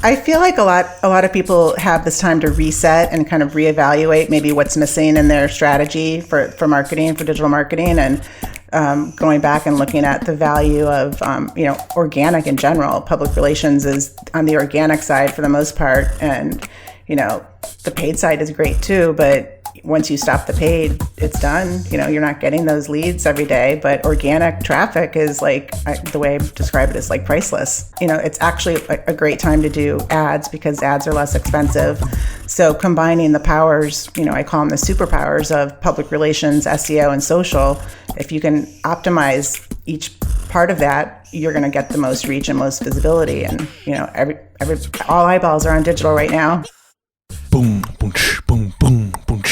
I feel like a lot of people have this time to reset and kind of reevaluate maybe what's missing in their strategy for marketing, for digital marketing, and going back and looking at the value of organic in general. Public relations is on the organic side for the most part, and the paid side is great too, but once you stop the paid, it's done. You're not getting those leads every day, but organic traffic is the way I describe it is like priceless. It's actually a great time to do ads because ads are less expensive. So combining the powers, I call them the superpowers of public relations, SEO, and social, if you can optimize each part of that, you're going to get the most reach and most visibility. And, all eyeballs are on digital right now. Boom, boom, boom, boom, boom,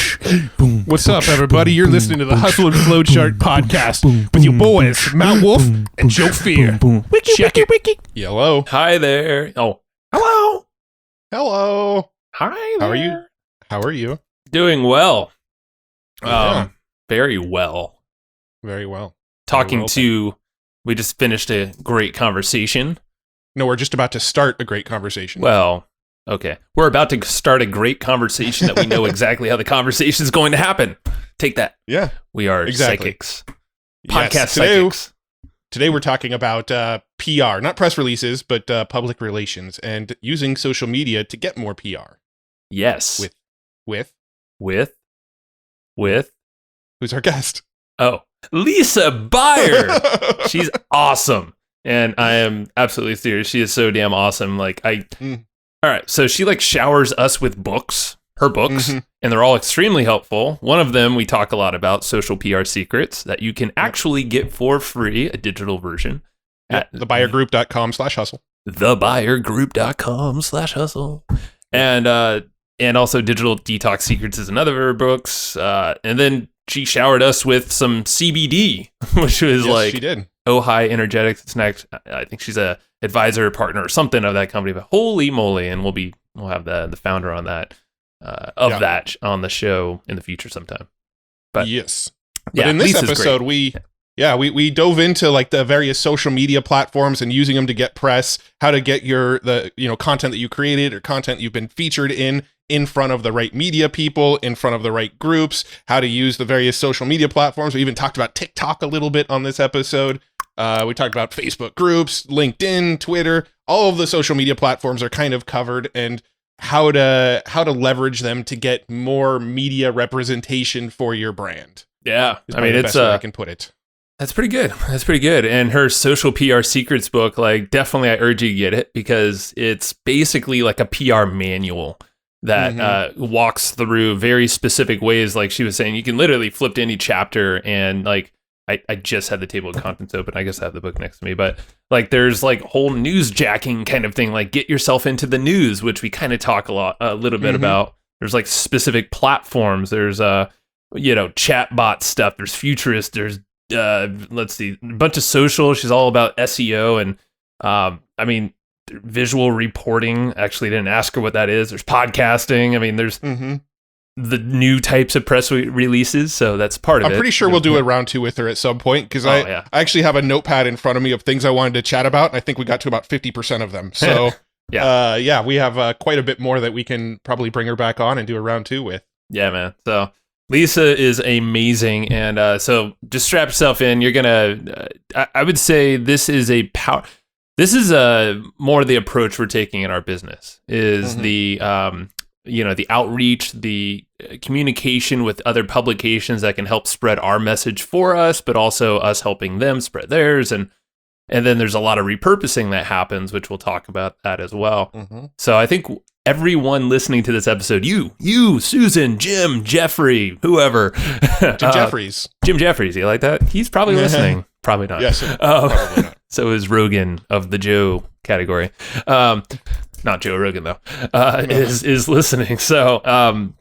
boom. What's up, everybody? You're listening to the Hustle and Flowchart podcast with your boys, Matt Wolf and Joe Fier. Check it. Hello. Hi there. Oh, hello. Hello. Hi there. How are you? Doing well. Yeah. Very well. Very well. We just finished a great conversation. No, we're just about to start a great conversation. Well, okay. We're about to start a great conversation that we know exactly how the conversation is going to happen. Take that. Yeah. We are exactly. Psychics. Podcast psychics. Today we're talking about PR, not press releases, but public relations and using social media to get more PR. Yes. With? Who's our guest? Oh, Lisa Buyer. She's awesome. And I am absolutely serious. She is so damn awesome. All right. So she showers us with books, her books, and they're all extremely helpful. One of them we talk a lot about, Social PR Secrets, that you can actually get for free, a digital version. At thebuyergroup.com/hustle. Thebuyergroup.com/hustle. And also Digital Detox Secrets is another of her books. And then she showered us with some CBD, which was she did. Oh Hi Energetics. It's next. I think she's a advisor, partner, or something of that company. But holy moly, and we'll have the founder on that that on the show in the future sometime. But yes, but in this episode we dove into the various social media platforms and using them to get press, how to get the content that you created or content you've been featured in front of the right media people, in front of the right groups, how to use the various social media platforms. We even talked about TikTok a little bit on this episode. We talked about Facebook groups, LinkedIn, Twitter. All of the social media platforms are kind of covered, and how to leverage them to get more media representation for your brand. Yeah, I mean, it's I can put it. That's pretty good. And her Social PR Secrets book, definitely I urge you to get it because it's basically like a PR manual that walks through very specific ways. Like she was saying, you can literally flip to any chapter and I just had the table of contents open. I guess I have the book next to me, but there's whole news jacking kind of thing. Get yourself into the news, which we kind of talk a little bit about. There's specific platforms. There's chatbot stuff. There's futurist. There's let's see, a bunch of social. She's all about SEO and visual reporting. Actually, didn't ask her what that is. There's podcasting. I mean, there's the new types of press releases, so that's part of it. I'm pretty sure we'll do a round 2 with her at some point because I actually have a notepad in front of me of things I wanted to chat about, and I think we got to about 50% of them. So we have quite a bit more that we can probably bring her back on and do a round 2 with. Yeah, man. So Lisa is amazing, and so just strap yourself in. You're gonna. I would say this is This is more the approach we're taking in our business. Is the the outreach, the communication with other publications that can help spread our message for us, but also us helping them spread theirs. And then there's a lot of repurposing that happens, which we'll talk about that as well. So I think everyone listening to this episode, you, Susan, Jim, Jeffrey, whoever. Jim Jeffries. Jim Jeffries, you like that? He's probably listening. Probably not. Yes, probably not. So is Rogan of the Joe category. Not Joe Rogan though, is listening. So,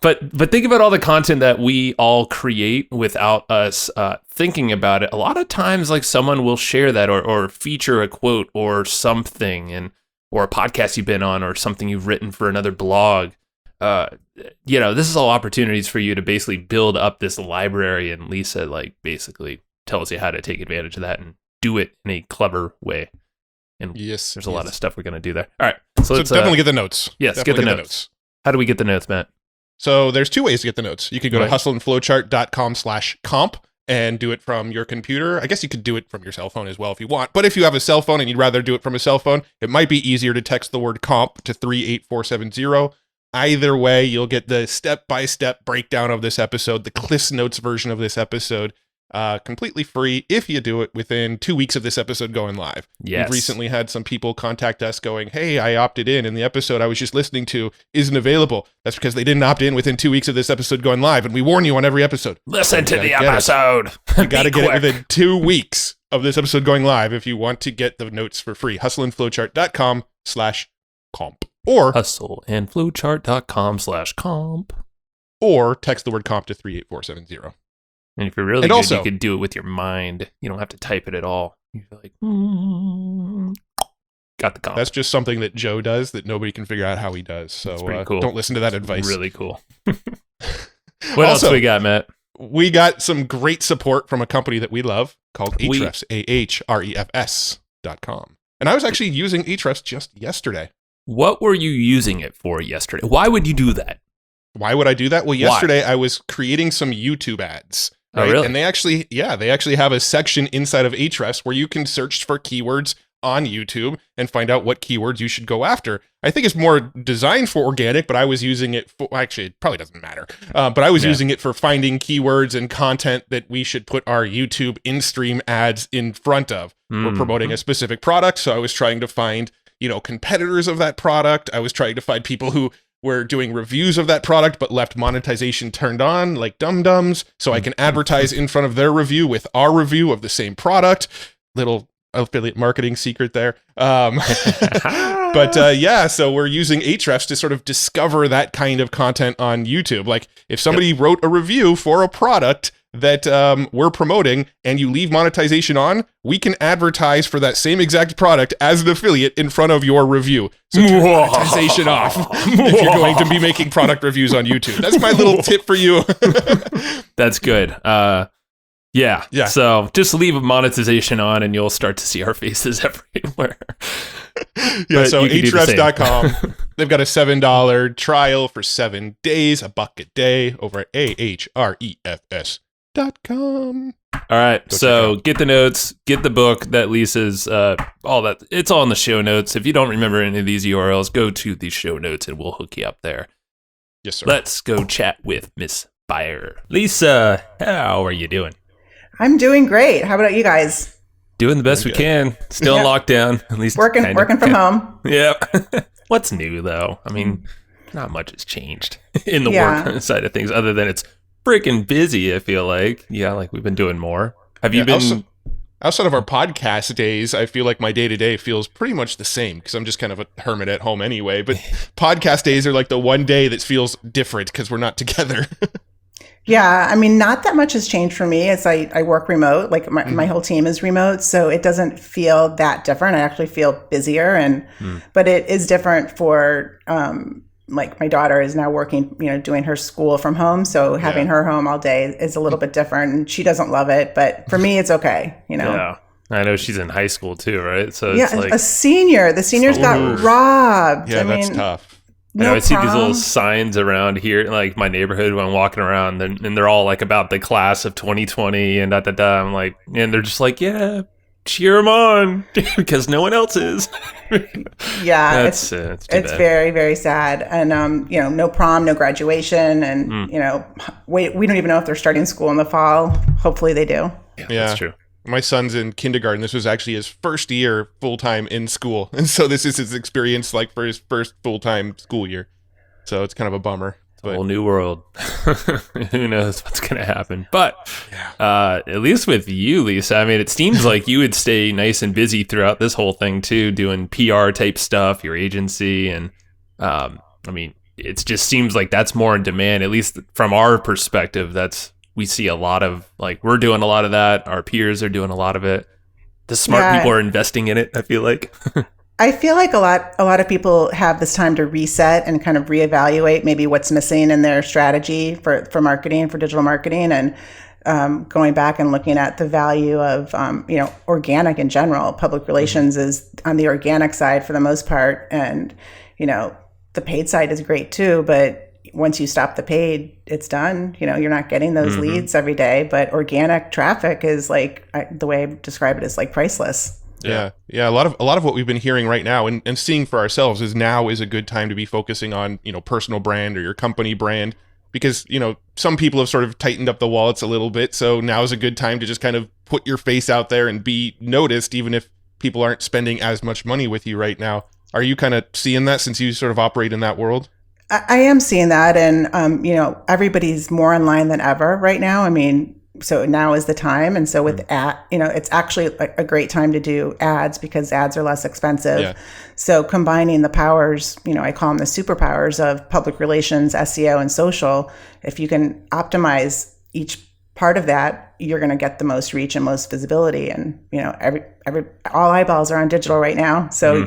but think about all the content that we all create without us thinking about it. A lot of times, someone will share that or feature a quote or something, or a podcast you've been on or something you've written for another blog. This is all opportunities for you to basically build up this library, and Lisa basically tells you how to take advantage of that and do it in a clever way. And there's a lot of stuff we're going to do there. All right. So let's definitely get the notes. Yes, definitely get the notes. How do we get the notes, Matt? So there's two ways to get the notes. You could go to hustleandflowchart.com/comp and do it from your computer. I guess you could do it from your cell phone as well if you want. But if you have a cell phone and you'd rather do it from a cell phone, it might be easier to text the word comp to 38470. Either way, you'll get the step-by-step breakdown of this episode, the Cliff's Notes version of this episode, completely free if you do it within 2 weeks of this episode going live. Yes. We've recently had some people contact us going, hey, I opted in and the episode I was just listening to isn't available. That's because they didn't opt in within 2 weeks of this episode going live, and we warn you on every episode. Listen to the episode. You got to get it within 2 weeks of this episode going live if you want to get the notes for free. hustleandflowchart.com/comp. Or hustleandflowchart.com/comp. Or text the word comp to 38470. And if you're really good, you could do it with your mind. You don't have to type it at all. You're like, got the comp. That's just something that Joe does that nobody can figure out how he does. So cool. Don't listen to that advice. Really cool. What else we got, Matt? We got some great support from a company that we love called Ahrefs, ahrefs.com. And I was actually using Ahrefs just yesterday. What were you using it for yesterday? Why would you do that? Why would I do that? Well, yesterday I was creating some YouTube ads. Right? Oh, really? And they actually have a section inside of Ahrefs where you can search for keywords on YouTube and find out what keywords you should go after. I think it's more designed for organic, but I was using it for, actually, it probably doesn't matter. But I was using it for finding keywords and content that we should put our YouTube in-stream ads in front of. We're promoting a specific product, so I was trying to find, competitors of that product. I was trying to find people who were doing reviews of that product but left monetization turned on like dum-dums, so I can advertise in front of their review with our review of the same product. Little affiliate marketing secret there. So we're using Ahrefs to sort of discover that kind of content on YouTube. Like if somebody wrote a review for a product that we're promoting and you leave monetization on, we can advertise for that same exact product as an affiliate in front of your review. So turn monetization off if you're going to be making product reviews on YouTube. That's my little tip for you. That's good. Yeah. So just leave monetization on and you'll start to see our faces everywhere. So Ahrefs.com. They've got a $7 trial for 7 days, $1 a day over at ahrefs.com. All right. So get the notes, get the book that Lisa's, all that. It's all in the show notes. If you don't remember any of these URLs, go to the show notes and we'll hook you up there. Yes, sir. Let's go chat with Miss Fier. Lisa, how are you doing? I'm doing great. How about you guys? Doing the best we can. Still in lockdown. At least working from home. Yep. What's new though? I mean, not much has changed in the work side of things, other than it's freaking busy. I feel like, like we've been doing more. Have you been? Outside of our podcast days, I feel like my day-to-day feels pretty much the same because I'm just kind of a hermit at home anyway. But podcast days are like the one day that feels different because we're not together. Yeah, I mean, not that much has changed for me as I work remote. Like my whole team is remote, so it doesn't feel that different. I actually feel busier, but it is different for like my daughter is now working, doing her school from home. So having her home all day is a little bit different, and she doesn't love it. But for me, it's okay. Yeah, I know she's in high school too, right? So it's like a senior. The seniors got robbed. Yeah, that's tough. I see these little signs around here, like my neighborhood when I'm walking around, and they're all like about the class of 2020 and da. I'm like, and they're just like, yeah, cheer them on because no one else is. Yeah, it's very, very sad. And, no prom, no graduation. And, we don't even know if they're starting school in the fall. Hopefully they do. Yeah, that's true. My son's in kindergarten. This was actually his first year full-time in school. And so this is his experience like for his first full-time school year. So it's kind of a bummer. It's a whole new world. Who knows what's going to happen. But at least with you, Lisa, I mean, it seems like you would stay nice and busy throughout this whole thing too, doing PR type stuff, your agency. And I mean, it just seems like that's more in demand, at least from our perspective. We see a lot of, like, we're doing a lot of that. Our peers are doing a lot of it. The smart people are investing in it, I feel like. I feel like a lot of people have this time to reset and kind of reevaluate maybe what's missing in their strategy for marketing, for digital marketing. And going back and looking at the value of, organic in general. Public relations is on the organic side for the most part. And, the paid side is great too, but once you stop the paid, it's done. You're not getting those leads every day, but organic traffic is the way I describe it is priceless. Yeah. A lot of what we've been hearing right now and seeing for ourselves is now is a good time to be focusing on, personal brand or your company brand, because, some people have sort of tightened up the wallets a little bit. So now is a good time to just kind of put your face out there and be noticed, even if people aren't spending as much money with you right now. Are you kind of seeing that since you sort of operate in that world? I am seeing that. And, everybody's more online than ever right now. I mean, so now is the time. And so with it's actually a great time to do ads because ads are less expensive. Yeah. So combining the powers, I call them the superpowers of public relations, SEO, and social. If you can optimize each part of that, you're going to get the most reach and most visibility. And, all eyeballs are on digital right now. So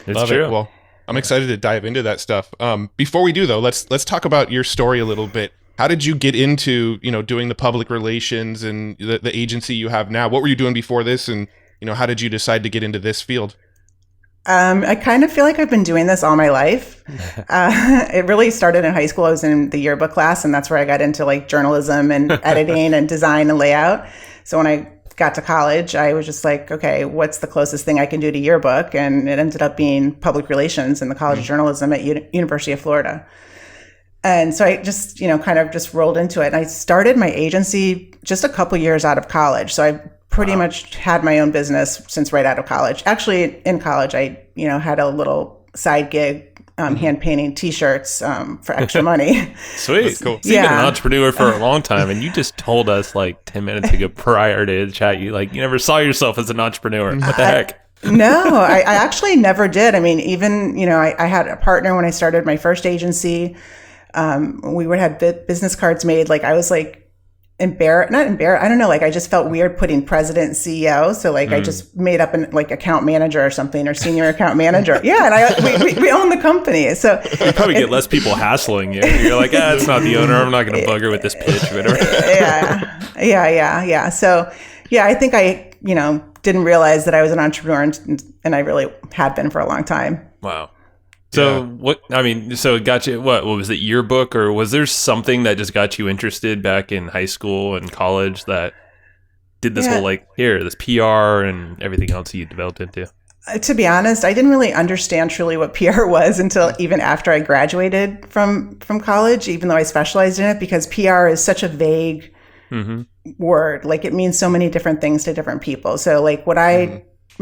it's true. It. Well, I'm excited to dive into that stuff. Before we do though, let's talk about your story a little bit. How did you get into, doing the public relations and the agency you have now? What were you doing before this? And, how did you decide to get into this field? I kind of feel like I've been doing this all my life. It really started in high school. I was in the yearbook class, and that's where I got into journalism and editing and design and layout. So when I got to college, I was just like, okay, what's the closest thing I can do to yearbook? And it ended up being public relations in the College of Journalism at University of Florida. And so I just, kind of just rolled into it. And I started my agency just a couple years out of college. So I pretty much had my own business since right out of college. Actually, in college, I, had a little side gig hand painting T-shirts for extra money. Sweet. Cool. So you've been an entrepreneur for a long time, and you just told us 10 minutes ago prior to the chat, you never saw yourself as an entrepreneur. What the heck? No, I actually never did. I mean, even, I had a partner when I started my first agency. We would have business cards made. I was not embarrassed. I don't know. I just felt weird putting president and CEO. So I just made up an account manager or something, or senior account manager. Yeah. And we own the company. So you probably get less people hassling you. You're like, it's not the owner. I'm not going to bug her with this pitch or whatever. Yeah. So yeah, I think I, didn't realize that I was an entrepreneur and I really had been for a long time. Wow. So so it got you, what was it, yearbook, or was there something that just got you interested back in high school and college that did this whole this PR and everything else you developed into? To be honest, I didn't really understand truly what PR was until even after I graduated from college, even though I specialized in it, because PR is such a vague word. It means so many different things to different people. So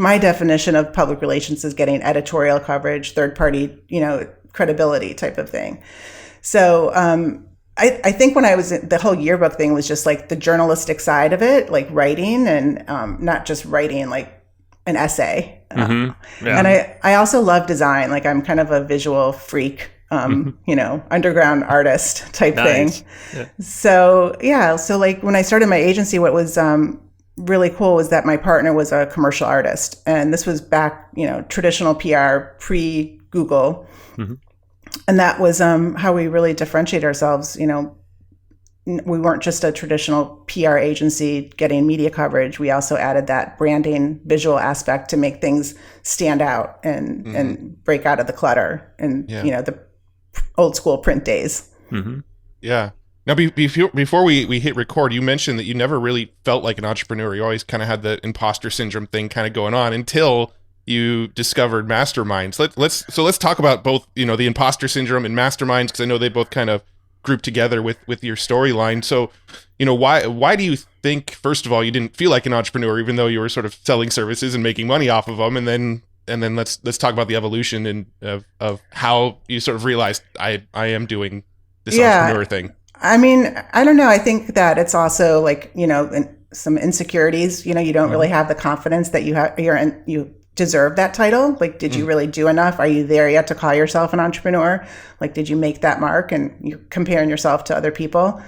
my definition of public relations is getting editorial coverage, third-party, credibility type of thing. So I think when I was the whole yearbook thing was just the journalistic side of it, writing and not just writing an essay. And I also love design. I'm kind of a visual freak, underground artist type thing. Yeah. So when I started my agency, what was really cool was that my partner was a commercial artist, and this was back, traditional PR pre-Google. And that was how we really differentiate ourselves. We weren't just a traditional PR agency getting media coverage. We also added that branding visual aspect to make things stand out and break out of the clutter and the old school print days. Yeah. Now, before we hit record, you mentioned that you never really felt like an entrepreneur. You always kind of had the imposter syndrome thing kind of going on until you discovered masterminds. Let's talk about both, the imposter syndrome and masterminds, because I know they both kind of group together with your storyline. So, why do you think, first of all, you didn't feel like an entrepreneur, even though you were sort of selling services and making money off of them? And then let's talk about the evolution of how you sort of realized I am doing this entrepreneur thing. I mean, I don't know. I think that it's also some insecurities. You don't really have the confidence that you deserve that title. Did you really do enough? Are you there yet to call yourself an entrepreneur? Did you make that mark? And you're comparing yourself to other people.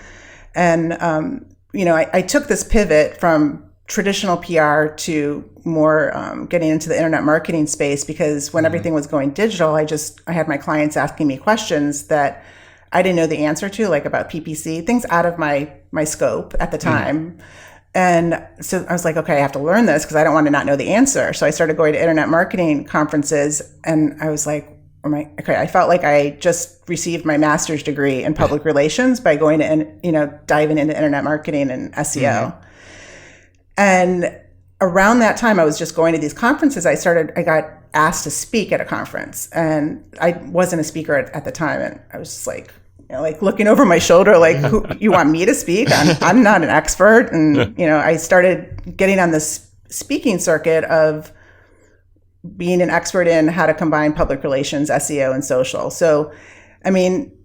And, I took this pivot from traditional PR to more getting into the internet marketing space, because when everything was going digital, I had my clients asking me questions that I didn't know the answer to, like about PPC, things out of my scope at the time. And so I was like, okay, I have to learn this because I don't want to not know the answer. So I started going to internet marketing conferences, and I was like, I felt like I just received my master's degree in public relations by going to, diving into internet marketing and SEO. And around that time, I was just going to these conferences. I got asked to speak at a conference, and I wasn't a speaker at the time. And I was just like, looking over my shoulder, like, who, you want me to speak? I'm not an expert. And, I started getting on this speaking circuit of being an expert in how to combine public relations, SEO, and social. So,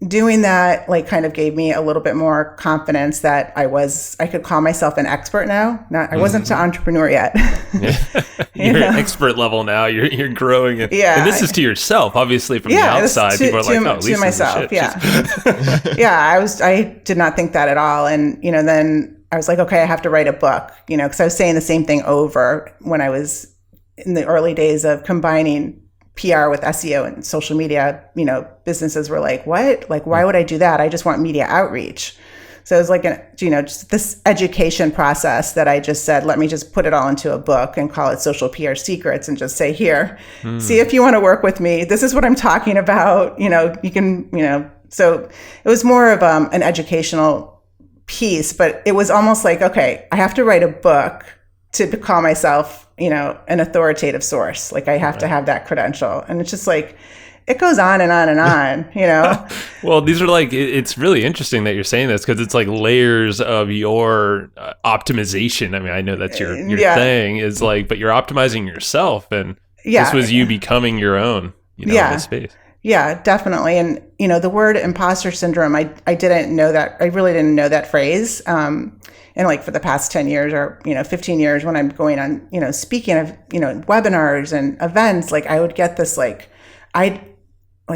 doing that, like, kind of gave me a little bit more confidence that I could call myself an expert now. I wasn't an entrepreneur yet. You're at expert level now. You're growing. And this is to yourself, obviously, from the outside. People are like, oh, Lisa's myself. Shit. I did not think that at all. And, then I was like, okay, I have to write a book, because I was saying the same thing over when I was in the early days of combining PR with SEO and social media. Businesses were like, what? Like, why would I do that? I just want media outreach. So it was like, just this education process that I just said, let me just put it all into a book and call it Social PR Secrets, and just say, here, see if you want to work with me. This is what I'm talking about. You can, so it was more of an educational piece, but it was almost like, okay, I have to write a book to call myself, an authoritative source. Like, I have to have that credential. And it's just like, it goes on and on and on, Well, these are like, it's really interesting that you're saying this, because it's like layers of your optimization. I know that's your thing, is like, but you're optimizing yourself, and this was you becoming your own, in this space. Yeah, definitely. And, the word imposter syndrome, I didn't know that. I really didn't know that phrase. And like for the past 10 years or, 15 years, when I'm going on, speaking of, webinars and events, like, I would get this, like,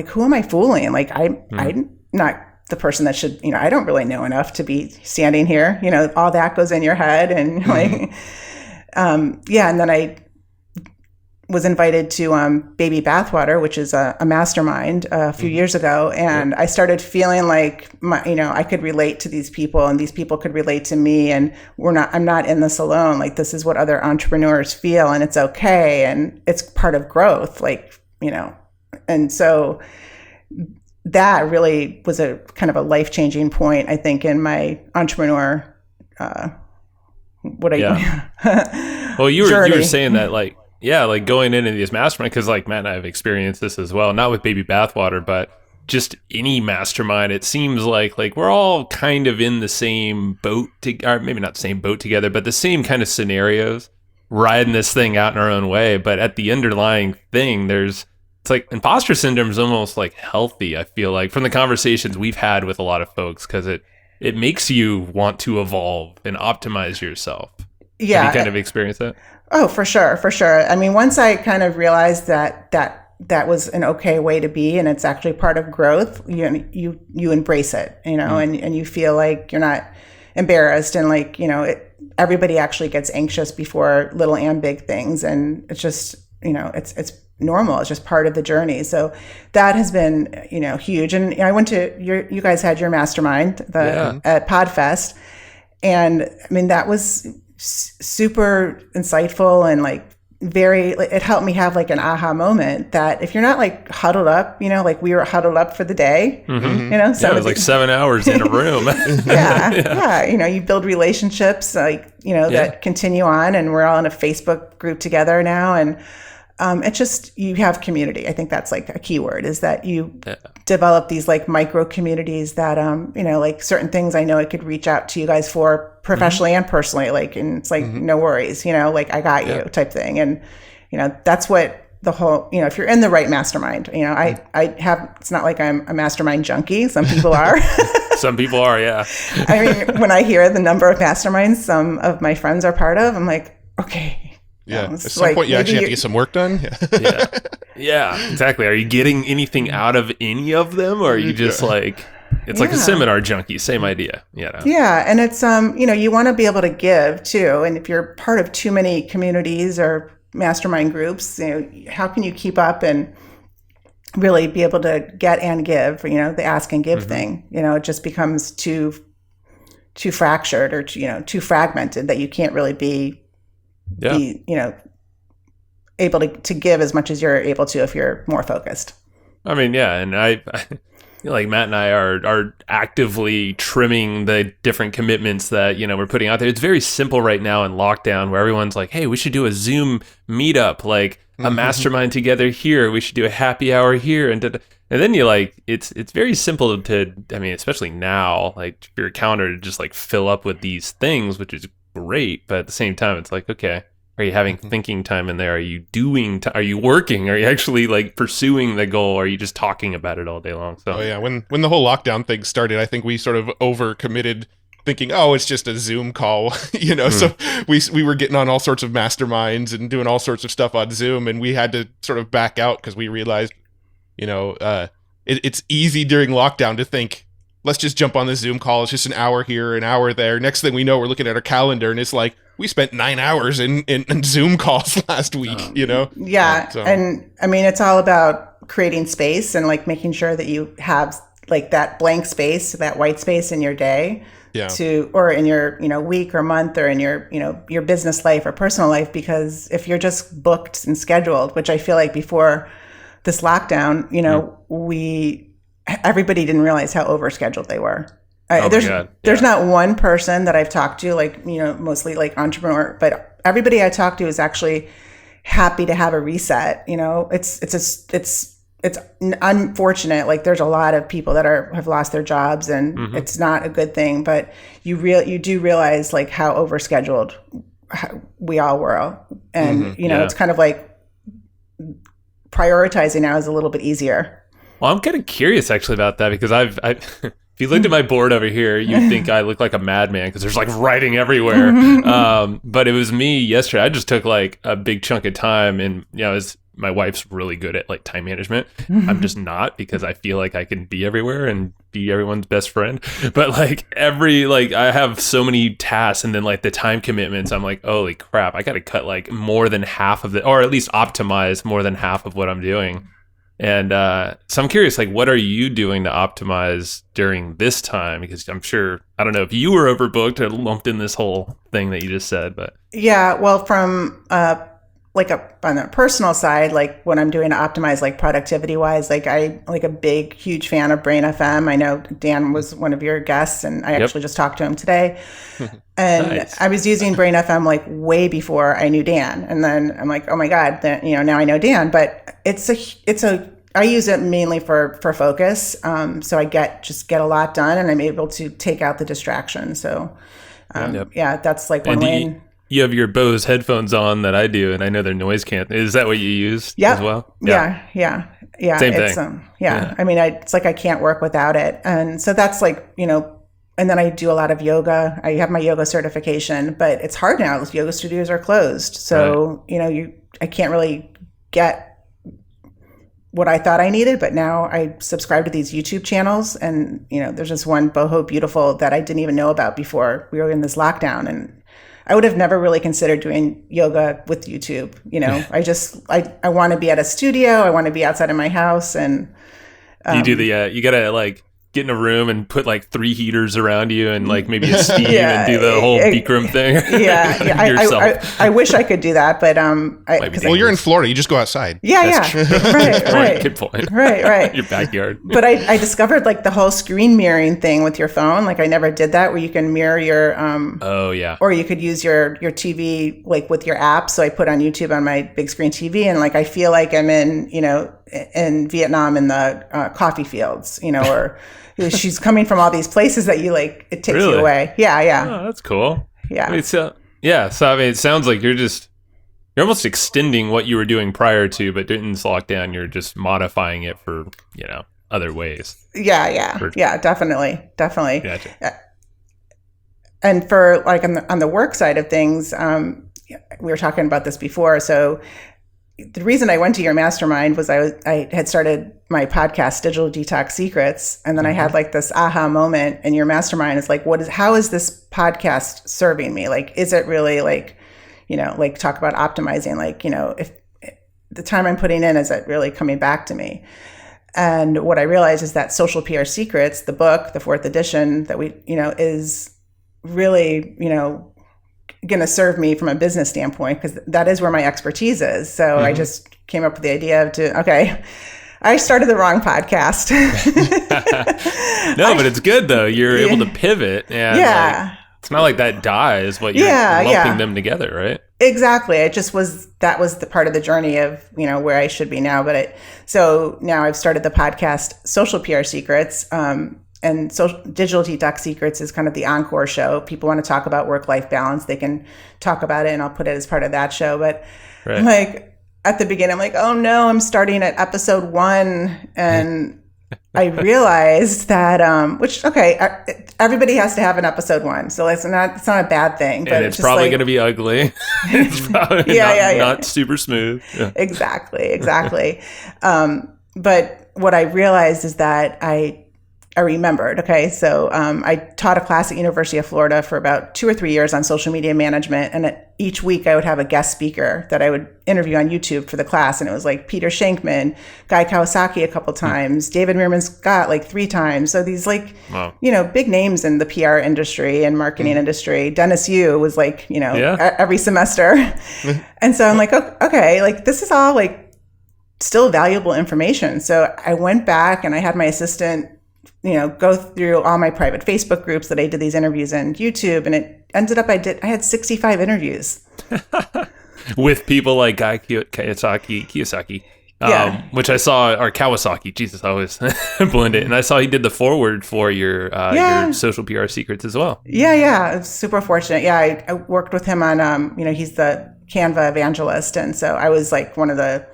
who am I fooling? Like, I'm not the person that should, I don't really know enough to be standing here, all that goes in your head. And like, and then I was invited to Baby Bathwater, which is a mastermind a few years ago. And I started feeling like I could relate to these people, and these people could relate to me, and I'm not in this alone. Like, this is what other entrepreneurs feel, and it's okay. And it's part of growth, and so that really was a kind of a life-changing point, I think, in my entrepreneur, well, you were saying that, like, like going into these mastermind, because like Matt and I have experienced this as well, not with Baby Bathwater, but just any mastermind. It seems like we're all kind of in the same boat, or maybe not the same boat together, but the same kind of scenarios, riding this thing out in our own way. But at the underlying thing, it's like imposter syndrome is almost like healthy, I feel like, from the conversations we've had with a lot of folks, because it makes you want to evolve and optimize yourself. Yeah. Have you kind of experienced that? Oh, for sure. Once I kind of realized that was an okay way to be, and it's actually part of growth, you embrace it, and you feel like you're not embarrassed, and like, everybody actually gets anxious before little and big things, and it's just, it's normal. It's just part of the journey. So that has been, huge. And I went to you guys had your mastermind at Podfest, and that was super insightful, and like it helped me have like an aha moment that if you're not like huddled up, like we were huddled up for the day, so it was like 7 hours in a room. You build relationships, like, that continue on, and we're all in a Facebook group together now. And it's just, you have community. I think that's like a key word, is that you develop these like micro communities that, like certain things I know I could reach out to you guys for professionally and personally, like, and it's like, no worries, like I got you type thing. And, that's what the whole, if you're in the right mastermind, I have, it's not like I'm a mastermind junkie. Some people are. Some people are, yeah. When I hear the number of masterminds some of my friends are part of, I'm like, okay. Yeah, at some point you actually have to get some work done. Yeah, exactly. Are you getting anything out of any of them, or are you just like, it's like a seminar junkie, same idea. Yeah, and it's, you want to be able to give too. And if you're part of too many communities or mastermind groups, how can you keep up and really be able to get and give, the ask and give thing. It just becomes too fractured or too fragmented that you can't really be able to give as much as you're able to if you're more focused. I mean, yeah, and I like Matt and I are actively trimming the different commitments that we're putting out there. It's very simple right now in lockdown, where everyone's like, "Hey, we should do a Zoom meetup, like a mastermind together here. We should do a happy hour here," and then it's very simple to. I mean, especially now, like your calendar to just like fill up with these things, which is great. But at the same time, it's like, okay, are you having thinking time in there? Are you doing? Are you working? Are you actually like pursuing the goal? Or are you just talking about it all day long? So, when the whole lockdown thing started, I think we sort of overcommitted, thinking, oh, it's just a Zoom call, So we were getting on all sorts of masterminds and doing all sorts of stuff on Zoom, and we had to sort of back out because we realized, it's easy during lockdown to think, let's just jump on this Zoom call. It's just an hour here, an hour there. Next thing we know, we're looking at our calendar, and it's like, we spent 9 hours in Zoom calls last week, Yeah. So. And I mean, it's all about creating space and like making sure that you have like that blank space, that white space in your day or in your, week or month or in your, your business life or personal life. Because if you're just booked and scheduled, which I feel like before this lockdown, everybody didn't realize how overscheduled they were. There's not one person that I've talked to, like, mostly like entrepreneur, but everybody I talk to is actually happy to have a reset. It's unfortunate. Like there's a lot of people that have lost their jobs, and it's not a good thing, but you do realize like how overscheduled we all were. And, it's kind of like prioritizing now is a little bit easier. Well, I'm kind of curious actually about that, because if you looked at my board over here, you'd think I look like a madman because there's like writing everywhere. But it was me yesterday. I just took like a big chunk of time, and my wife's really good at like time management. I'm just not, because I feel like I can be everywhere and be everyone's best friend. But like I have so many tasks, and then like the time commitments, I'm like, holy crap, I got to cut like more than half of it, or at least optimize more than half of what I'm doing. And so I'm curious, like, what are you doing to optimize during this time? Because I'm sure, I don't know if you were overbooked or lumped in this whole thing that you just said, but. Yeah, well, from on the personal side, like what I'm doing to optimize like productivity wise, like I like a big, huge fan of Brain FM. I know Dan was one of your guests, and I actually just talked to him today. And nice. I was using Brain FM like way before I knew Dan. And then I'm like, oh my God, now I know Dan, but I use it mainly for focus. So I get a lot done, and I'm able to take out the distraction. So that's like one way. You have your Bose headphones on that I do, and I know they're noise canceling. Is that what you use as well? Yeah. Same thing. I mean, it's like I can't work without it. And so that's like, and then I do a lot of yoga. I have my yoga certification, but it's hard now. Yoga studios are closed. So, I can't really get what I thought I needed, but now I subscribe to these YouTube channels, and, there's this one, Boho Beautiful, that I didn't even know about before we were in this lockdown. And I would have never really considered doing yoga with YouTube. I want to be at a studio. I want to be outside of my house. And you do you gotta like get in a room and put like 3 heaters around you and like maybe a steam and do the whole Bikram thing. I wish I could do that, but you're in Florida. You just go outside. Right. Good point. Right. Your backyard. But I discovered like the whole screen mirroring thing with your phone. Like I never did that, where you can mirror your or you could use your TV like with your app. So I put on YouTube on my big screen TV, and like I feel like I'm in Vietnam in the coffee fields, or she's coming from all these places that you like, it takes you away. Yeah. Oh, that's cool. Yeah. I mean, so I mean, it sounds like you're almost extending what you were doing prior to, but in this lockdown, you're just modifying it for, other ways. Yeah, definitely. Gotcha. And for like on the work side of things, we were talking about this before. So the reason I went to your mastermind was I had started my podcast, Digital Detox Secrets. And then I had like this aha moment, and your mastermind is like, how is this podcast serving me? Like, is it really like, like talk about optimizing, like, if the time I'm putting in, is it really coming back to me? And what I realized is that Social PR Secrets, the book, the 4th edition that we, is really, going to serve me from a business standpoint, because that is where my expertise is. So I just came up with the idea I started the wrong podcast. No, but it's good though. You're able to pivot, and it's not like that dies, but you're lumping them together, right? Exactly. That was the part of the journey of, where I should be now. So now I've started the podcast, Social PR Secrets, and Digital Detox Secrets is kind of the encore show. People want to talk about work-life balance, they can talk about it, and I'll put it as part of that show. But at the beginning, I'm like, oh no, I'm starting at episode 1. And I realized that, everybody has to have an episode 1. So it's not a bad thing. But and it's probably going to be ugly. It's probably not super smooth. Yeah. Exactly. But what I realized is that I remembered. Okay. So I taught a class at University of Florida for about 2 or 3 years on social media management. And each week I would have a guest speaker that I would interview on YouTube for the class. And it was like Peter Shankman, Guy Kawasaki a couple times, David Meerman Scott like 3 times. So these big names in the PR industry and marketing industry. Dennis Yu was every semester. And so I'm like, okay, this is all still valuable information. So I went back and I had my assistant go through all my private Facebook groups that I did these interviews in, YouTube, and it ended up I had 65 interviews. With people like Guy Kawasaki, which I saw, or Kawasaki, Jesus, I always blend it. And I saw he did the foreword for your Social PR Secrets as well. Yeah. It's super fortunate. Yeah, I worked with him on, he's the Canva evangelist. And so I was one of the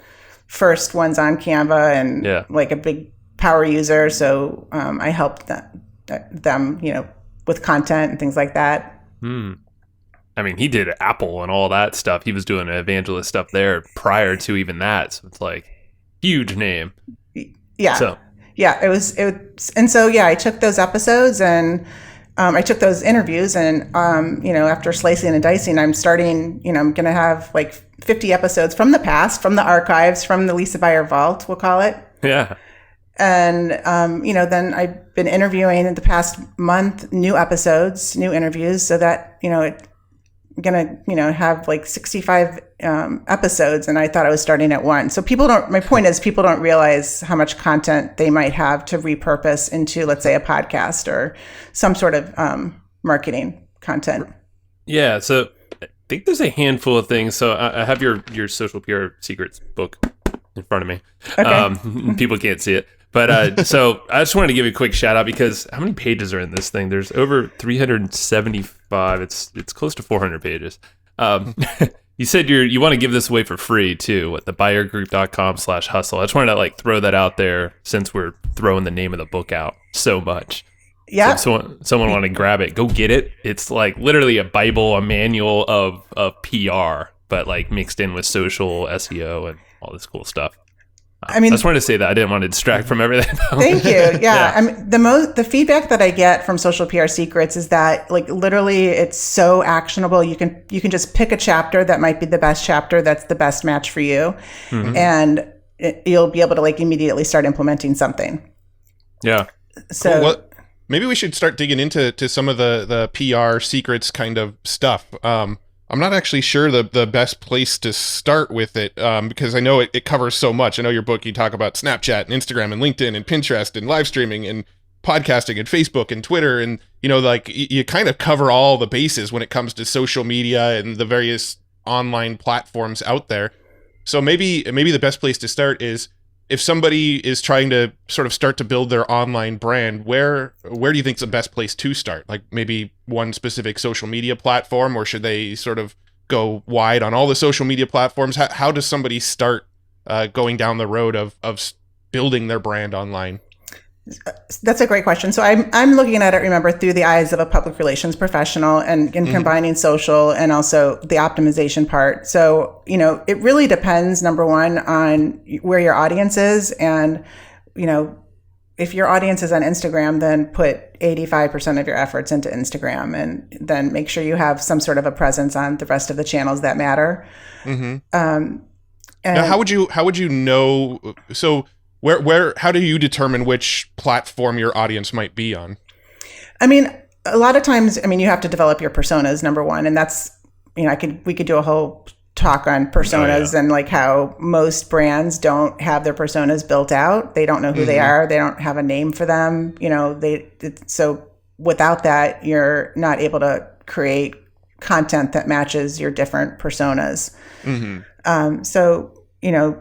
first ones on Canva and a big power user, so I helped them, with content and things like that. I mean, he did Apple and all that stuff. He was doing evangelist stuff there prior to even that, so it's huge name. Yeah, it was, and so I took those episodes and I took those interviews, and after slicing and dicing, I'm starting. I'm going to have 50 episodes from the past, from the archives, from the Lisa Buyer vault, we'll call it. Yeah. And, then I've been interviewing in the past month, new episodes, new interviews, so that, it's going to, have 65 episodes. And I thought I was starting at 1. So my point is people don't realize how much content they might have to repurpose into, let's say, a podcast or some sort of marketing content. Yeah. So I think there's a handful of things. So I have your Social PR Secrets book in front of me. Okay. People can't see it. But so I just wanted to give you a quick shout out because how many pages are in this thing? There's over 375. It's close to 400 pages. You said you want to give this away for free too. thebuyergroup.com/hustle. I just wanted to throw that out there since we're throwing the name of the book out so much. Yeah. So someone want to grab it, go get it. It's literally a Bible, a manual of PR, but mixed in with social SEO and all this cool stuff. I just wanted to say that. I didn't want to distract from everything. Thank you. Yeah. I mean, the feedback that I get from Social PR Secrets is that literally it's so actionable. You can just pick a chapter that might be the best chapter that's the best match for you. Mm-hmm. And you'll be able to immediately start implementing something. Yeah. So cool. Well, maybe we should start digging into some of the PR secrets kind of stuff. I'm not actually sure the best place to start with it because I know it covers so much. I know your book, you talk about Snapchat and Instagram and LinkedIn and Pinterest and live streaming and podcasting and Facebook and Twitter. And, you kind of cover all the bases when it comes to social media and the various online platforms out there. So maybe the best place to start is if somebody is trying to sort of start to build their online brand, where do you think is the best place to start? Maybe one specific social media platform, or should they sort of go wide on all the social media platforms? How does somebody start going down the road of building their brand online? That's a great question. So I'm looking at it, remember, through the eyes of a public relations professional and combining social and also the optimization part. So, it really depends, number one, on where your audience is. And, if your audience is on Instagram, then put 85% of your efforts into Instagram and then make sure you have some sort of a presence on the rest of the channels that matter. Mm-hmm. Now, how would you know? So how do you determine which platform your audience might be on? I mean, a lot of times, you have to develop your personas, number one, and that's, we could do a whole talk on personas and like how most brands don't have their personas built out. They don't know who they are. They don't have a name for them. So without that, you're not able to create content that matches your different personas.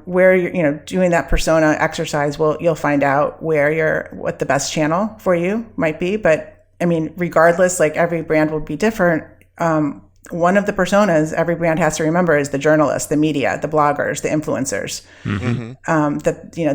Where you're, doing that persona exercise, you'll find out what the best channel for you might be. But regardless, like every brand will be different. One of the personas every brand has to remember is the journalists, the media, the bloggers, the influencers.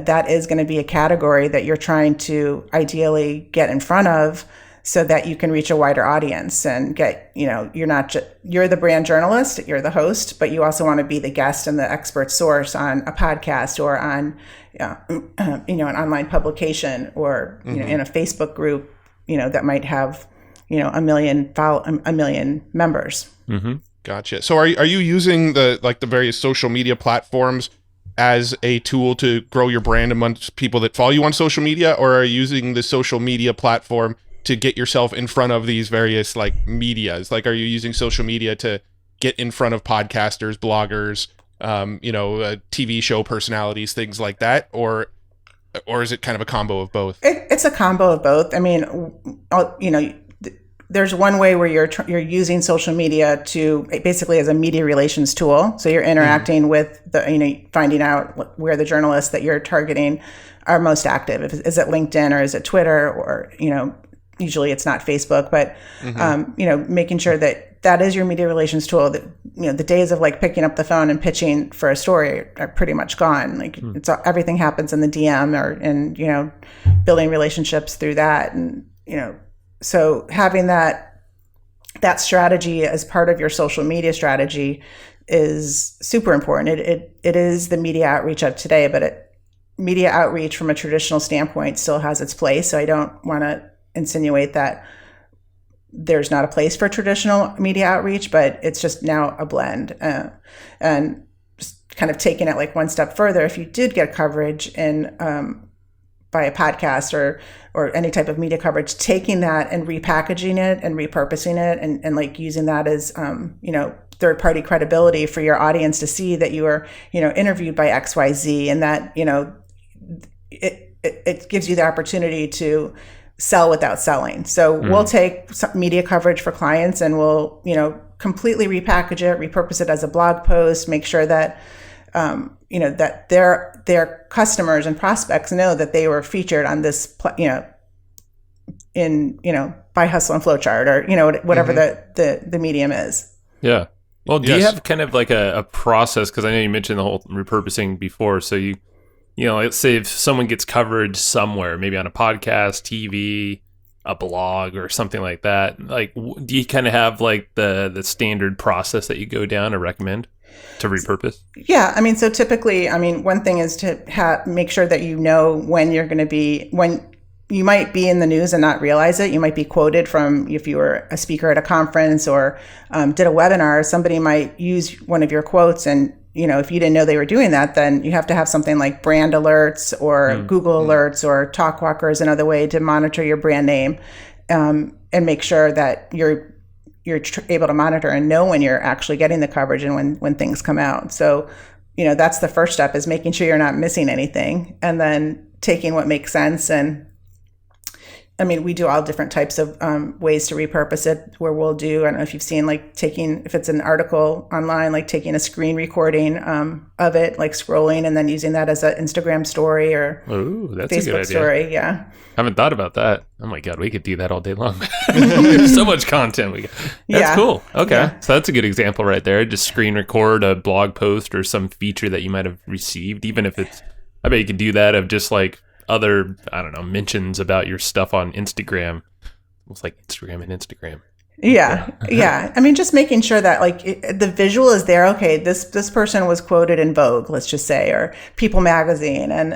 That is going to be a category that you're trying to ideally get in front of so that you can reach a wider audience and get, you're the brand journalist, you're the host, but you also want to be the guest and the expert source on a podcast or on, an online publication or, in a Facebook group, that might have, a million members. Gotcha. So are you using the various social media platforms as a tool to grow your brand amongst people that follow you on social media, or are you using the social media platform to get yourself in front of these various medias? Like, are you using social media to get in front of podcasters, bloggers, TV show personalities, things like that? Or is it kind of a combo of both? It's a combo of both. There's one way where you're using social media to basically as a media relations tool. So you're interacting with finding out where the journalists that you're targeting are most active. Is it LinkedIn or is it Twitter or, usually it's not Facebook, but, making sure that is your media relations tool. That, the days of picking up the phone and pitching for a story are pretty much gone. Everything happens in the DM and building relationships through that. And, so having that strategy as part of your social media strategy is super important. It is the media outreach of today, but media outreach from a traditional standpoint still has its place. So I don't want to insinuate that there's not a place for traditional media outreach, but it's just now a blend. And just kind of taking it one step further, if you did get coverage in by a podcast or any type of media coverage, taking that and repackaging it and repurposing it and using that as third-party credibility for your audience to see that you were interviewed by XYZ, and that it gives you the opportunity to sell without selling. So we'll take some media coverage for clients and we'll completely repackage it, repurpose it as a blog post, make sure that that their customers and prospects know that they were featured on this, by Hustle and Flowchart or, whatever the medium is. Yeah. Well, do you have kind of a process? Because I know you mentioned the whole repurposing before. So let's say if someone gets coverage somewhere, maybe on a podcast, TV, a blog or something like that, do you kind of have the standard process that you go down or recommend to repurpose? Yeah. So typically, one thing is to make sure that when you're going to be, when you might be in the news and not realize it. You might be quoted from, if you were a speaker at a conference or did a webinar, somebody might use one of your quotes. And, if you didn't know they were doing that, then you have to have something like brand alerts or Google alerts or TalkWalker is another way to monitor your brand name and make sure that you're able to monitor and know when you're actually getting the coverage and when things come out. So, that's the first step, is making sure you're not missing anything, and then taking what makes sense. And we do all different types of ways to repurpose it, where we'll do, I don't know if you've seen, if it's an article online, taking a screen recording of it, scrolling and then using that as an Instagram story or that's Facebook a good idea. story. Yeah. I haven't thought about that. Oh my God, we could do that all day long. There's so much content. That's cool. Okay. Yeah. So that's a good example right there. Just screen record a blog post or some feature that you might have received, even if I bet you could do that of just other, mentions about your stuff on Instagram. It's like Instagram and Instagram. Yeah. Yeah. Just making sure that the visual is there. Okay. This person was quoted in Vogue, let's just say, or People Magazine. And,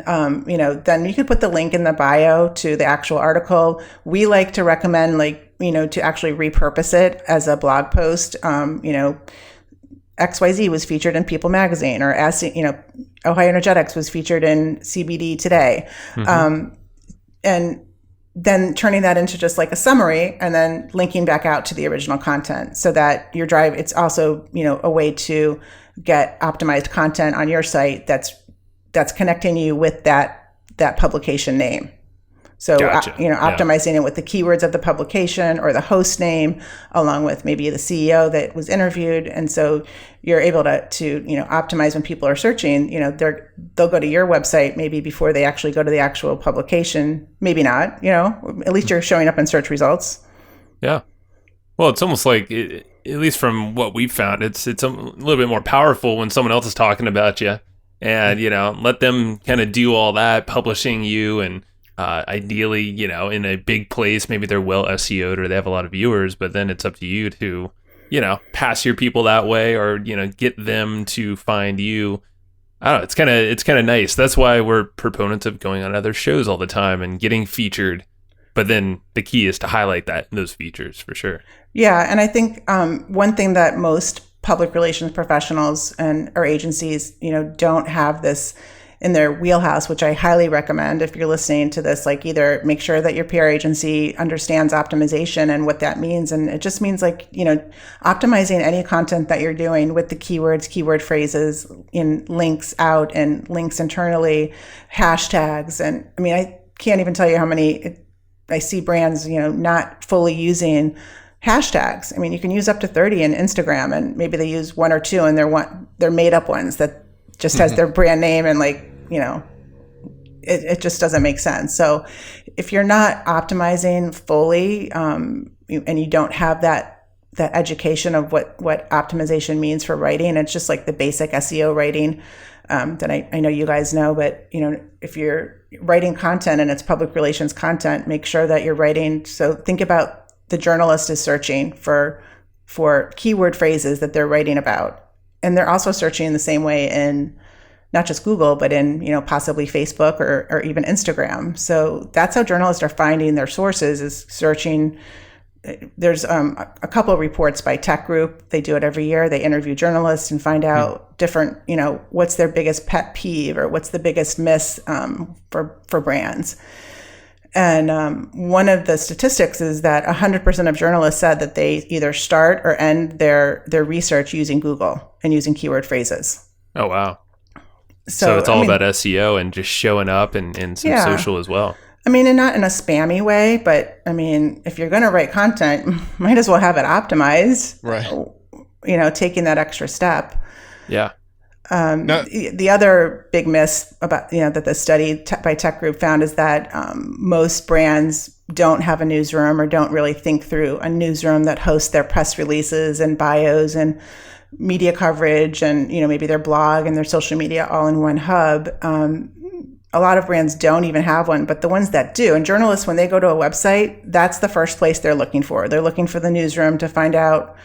then you could put the link in the bio to the actual article. We like to recommend to actually repurpose it as a blog post, XYZ was featured in People magazine, or as Ohio Energetics was featured in CBD Today. And then turning that into just like a summary and then linking back out to the original content, so that it's also, a way to get optimized content on your site that's connecting you with that publication name. So, gotcha. Optimizing it with the keywords of the publication or the host name, along with maybe the CEO that was interviewed. And so you're able to optimize when people are searching, they'll go to your website maybe before they actually go to the actual publication. Maybe not, at least you're showing up in search results. Yeah. Well, it's almost like, at least from what we've found, it's a little bit more powerful when someone else is talking about you, and, let them kind of do all that, publishing you, and ideally, in a big place, maybe they're well SEO'd or they have a lot of viewers, but then it's up to you to, pass your people that way, or, get them to find you. I don't know. It's kind of nice. That's why we're proponents of going on other shows all the time and getting featured. But then the key is to highlight those features for sure. Yeah. And I think one thing that most public relations professionals or agencies, don't have this in their wheelhouse, which I highly recommend if you're listening to this, like either make sure that your PR agency understands optimization and what that means. And it just means optimizing any content that you're doing with the keywords, keyword phrases, in links out and links internally, hashtags. And I mean, I can't even tell you how many I see brands, not fully using hashtags. I mean, you can use up to 30 in Instagram, and maybe they use one or two, and they're made up ones that just has their brand name, and it just doesn't make sense. So if you're not optimizing fully, and you don't have that education of what optimization means for writing, it's just like the basic SEO writing that I know you guys know, but if you're writing content and it's public relations content, make sure that you're writing. So think about the journalist is searching for keyword phrases that they're writing about, and they're also searching the same way in not just Google, but in possibly Facebook or even Instagram. So that's how journalists are finding their sources, is searching. There's a couple of reports by Tech Group. They do it every year. They interview journalists and find out different, what's their biggest pet peeve or what's the biggest miss for brands. And one of the statistics is that 100% of journalists said that they either start or end their research using Google and using keyword phrases. Oh, wow. So it's all about SEO and just showing up and some social as well. I mean, and not in a spammy way, but I mean, if you're going to write content, might as well have it optimized. Right. Taking that extra step. Yeah. The other big miss about, that the study by Tech Group found is that most brands don't have a newsroom or don't really think through a newsroom that hosts their press releases and bios and media coverage and, maybe their blog and their social media all in one hub. A lot of brands don't even have one, but the ones that do, and journalists, when they go to a website, that's the first place they're looking for. They're looking for the newsroom to find out,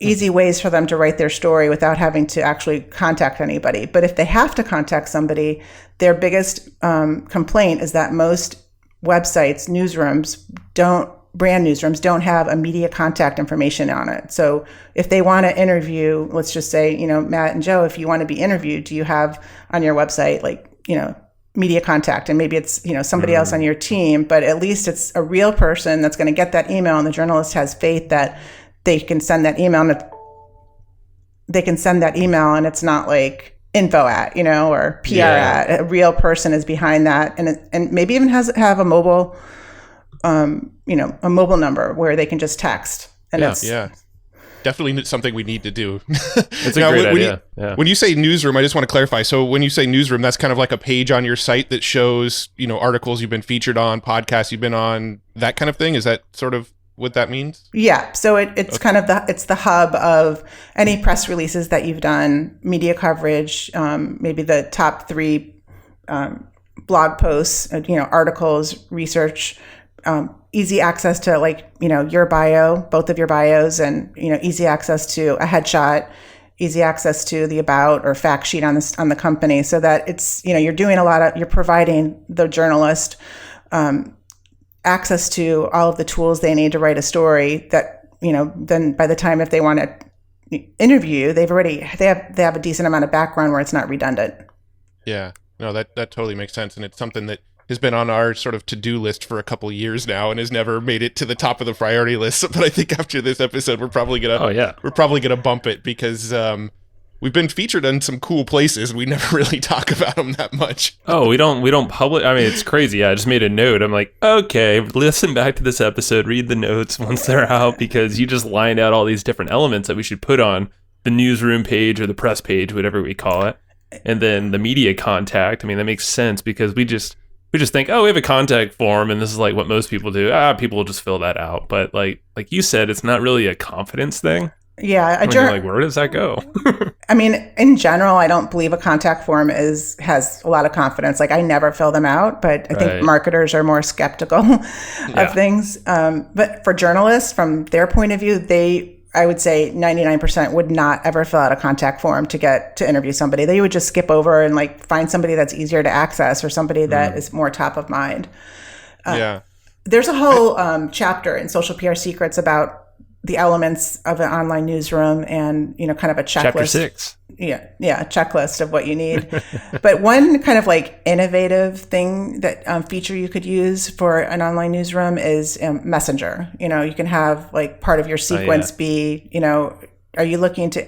easy ways for them to write their story without having to actually contact anybody. But if they have to contact somebody, their biggest complaint is that most websites, brand newsrooms don't have immediate contact information on it. So if they want to interview, let's just say, Matt and Joe, if you want to be interviewed, do you have on your website, media contact? And maybe it's, somebody else on your team, but at least it's a real person that's going to get that email, and the journalist has faith that they can send that email and it's not like info at, or PR at. A real person is behind that, and maybe even have a mobile a mobile number where they can just text. And definitely something we need to do. It's a great idea. When you say newsroom, I just want to clarify. So when you say newsroom, that's kind of like a page on your site that shows, articles you've been featured on, podcasts you've been on, that kind of thing. Is that sort of what that means? Yeah. So it's kind of it's the hub of any press releases that you've done, media coverage, maybe the top 3 blog posts, articles, research, easy access to your bio, both of your bios, and, easy access to a headshot, easy access to the about or fact sheet on the company, so that it's, you're providing the journalist access to all of the tools they need to write a story that, then by the time if they want to interview, they have a decent amount of background where it's not redundant. Yeah, no, that totally makes sense, and it's something that has been on our sort of to-do list for a couple of years now, and has never made it to the top of the priority list. But I think after this episode, we're probably gonna bump it, because we've been featured in some cool places, and we never really talk about them that much. Oh, we don't publish. I mean, it's crazy. I just made a note. I'm like, okay, listen back to this episode, read the notes once they're out, because you just lined out all these different elements that we should put on the newsroom page or the press page, whatever we call it, and then the media contact. I mean, that makes sense, because we just think, oh, we have a contact form, and this is like what most people do. People will just fill that out. But like you said, it's not really a confidence thing. Yeah, like, where does that go? I mean, in general, I don't believe a contact form has a lot of confidence. Like, I never fill them out, but I think marketers are more skeptical of things. But for journalists, from their point of view, I would say 99% would not ever fill out a contact form to interview somebody. They would just skip over and like find somebody that's easier to access, or somebody that is more top of mind. There's a whole chapter in Social PR Secrets about the elements of an online newsroom, and kind of a checklist. Chapter 6. Yeah, a checklist of what you need. But one kind of like innovative thing that feature you could use for an online newsroom is Messenger. You can have like part of your sequence be, are you looking to,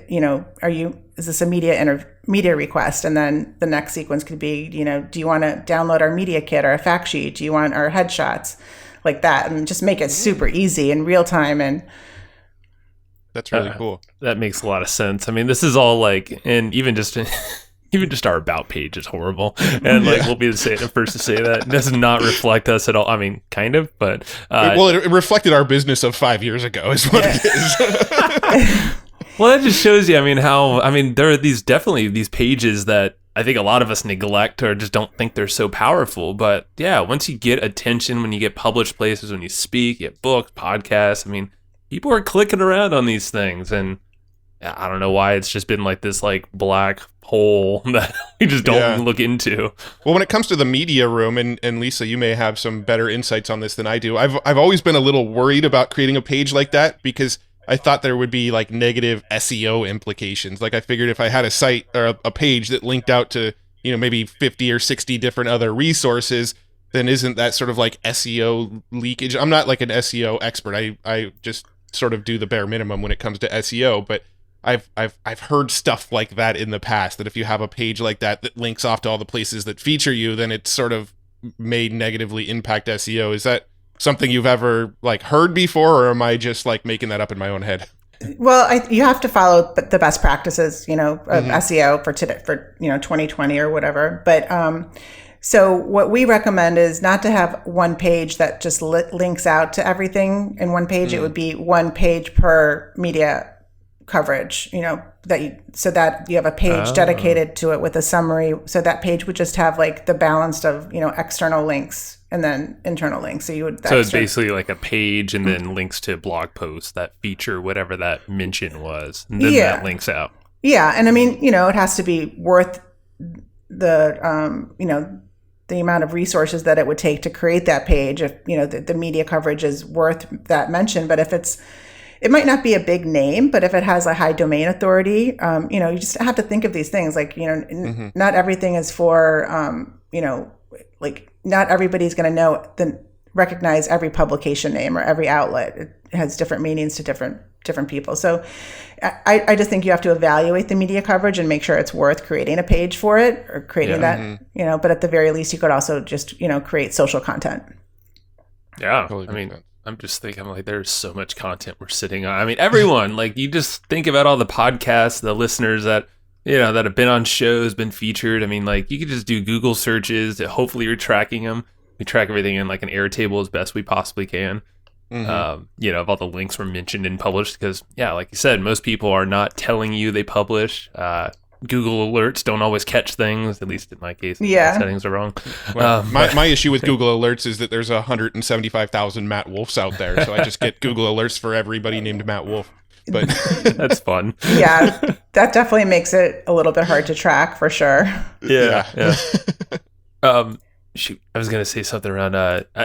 is this a media request? And then the next sequence could be, do you want to download our media kit or a fact sheet? Do you want our headshots? Like that, and just make it super easy in real time. And that's really cool. That makes a lot of sense. I mean, this is all like, and even just our about page is horrible, and like we'll be the first to say that. It does not reflect us at all. I mean, kind of, but it reflected our business of 5 years ago, is what it is. Well, that just shows you. There are these pages that I think a lot of us neglect or just don't think they're so powerful. But yeah, once you get attention, when you get published places, when you speak, you get books, podcasts, people are clicking around on these things, and I don't know why it's just been like this like black hole that we just don't look into. Well, when it comes to the media room, and Lisa, you may have some better insights on this than I do. I've always been a little worried about creating a page like that, because I thought there would be like negative SEO implications. Like, I figured if I had a site or a page that linked out to, maybe 50 or 60 different other resources, then isn't that sort of like SEO leakage? I'm not like an SEO expert. I just sort of do the bare minimum when it comes to SEO, but I've heard stuff like that in the past, that if you have a page like that links off to all the places that feature you, then it's sort of may negatively impact SEO. Is that something you've ever like heard before, or am I just like making that up in my own head? Well, you have to follow the best practices, of SEO for 2020 or whatever. But so what we recommend is not to have one page that just links out to everything in one page. It would be one page per media coverage, so that you have a page dedicated to it with a summary. So that page would just have like the balance of, external links and then internal links. So it's basically like a page and then links to blog posts that feature whatever that mention was. And then that links out. Yeah. And it has to be worth the amount of resources that it would take to create that page. If, the media coverage is worth that mention, but if it might not be a big name, but if it has a high domain authority, you just have to think of these things like, not everything is for, like not everybody's going to recognize every publication name or every outlet. It has different meanings to different people. So I just think you have to evaluate the media coverage and make sure it's worth creating a page for it, or creating that, but at the very least you could also just, create social content. Yeah. Totally. I'm just thinking, like, there's so much content we're sitting on. Everyone, like, you just think about all the podcasts, the listeners that, that have been on shows, been featured. Like, you could just do Google searches. Hopefully you're tracking them. We track everything in like an Airtable as best we possibly can. Of all the links were mentioned and published, because, like you said, most people are not telling you they publish. Google alerts don't always catch things, at least in my case. Yeah. The settings are wrong. Well, my issue with Google alerts is that there's 175,000 Matt Wolfs out there, so I just get Google alerts for everybody named Matt Wolf. But that's fun. Yeah, that definitely makes it a little bit hard to track, for sure. Yeah. Shoot, I was gonna say something around.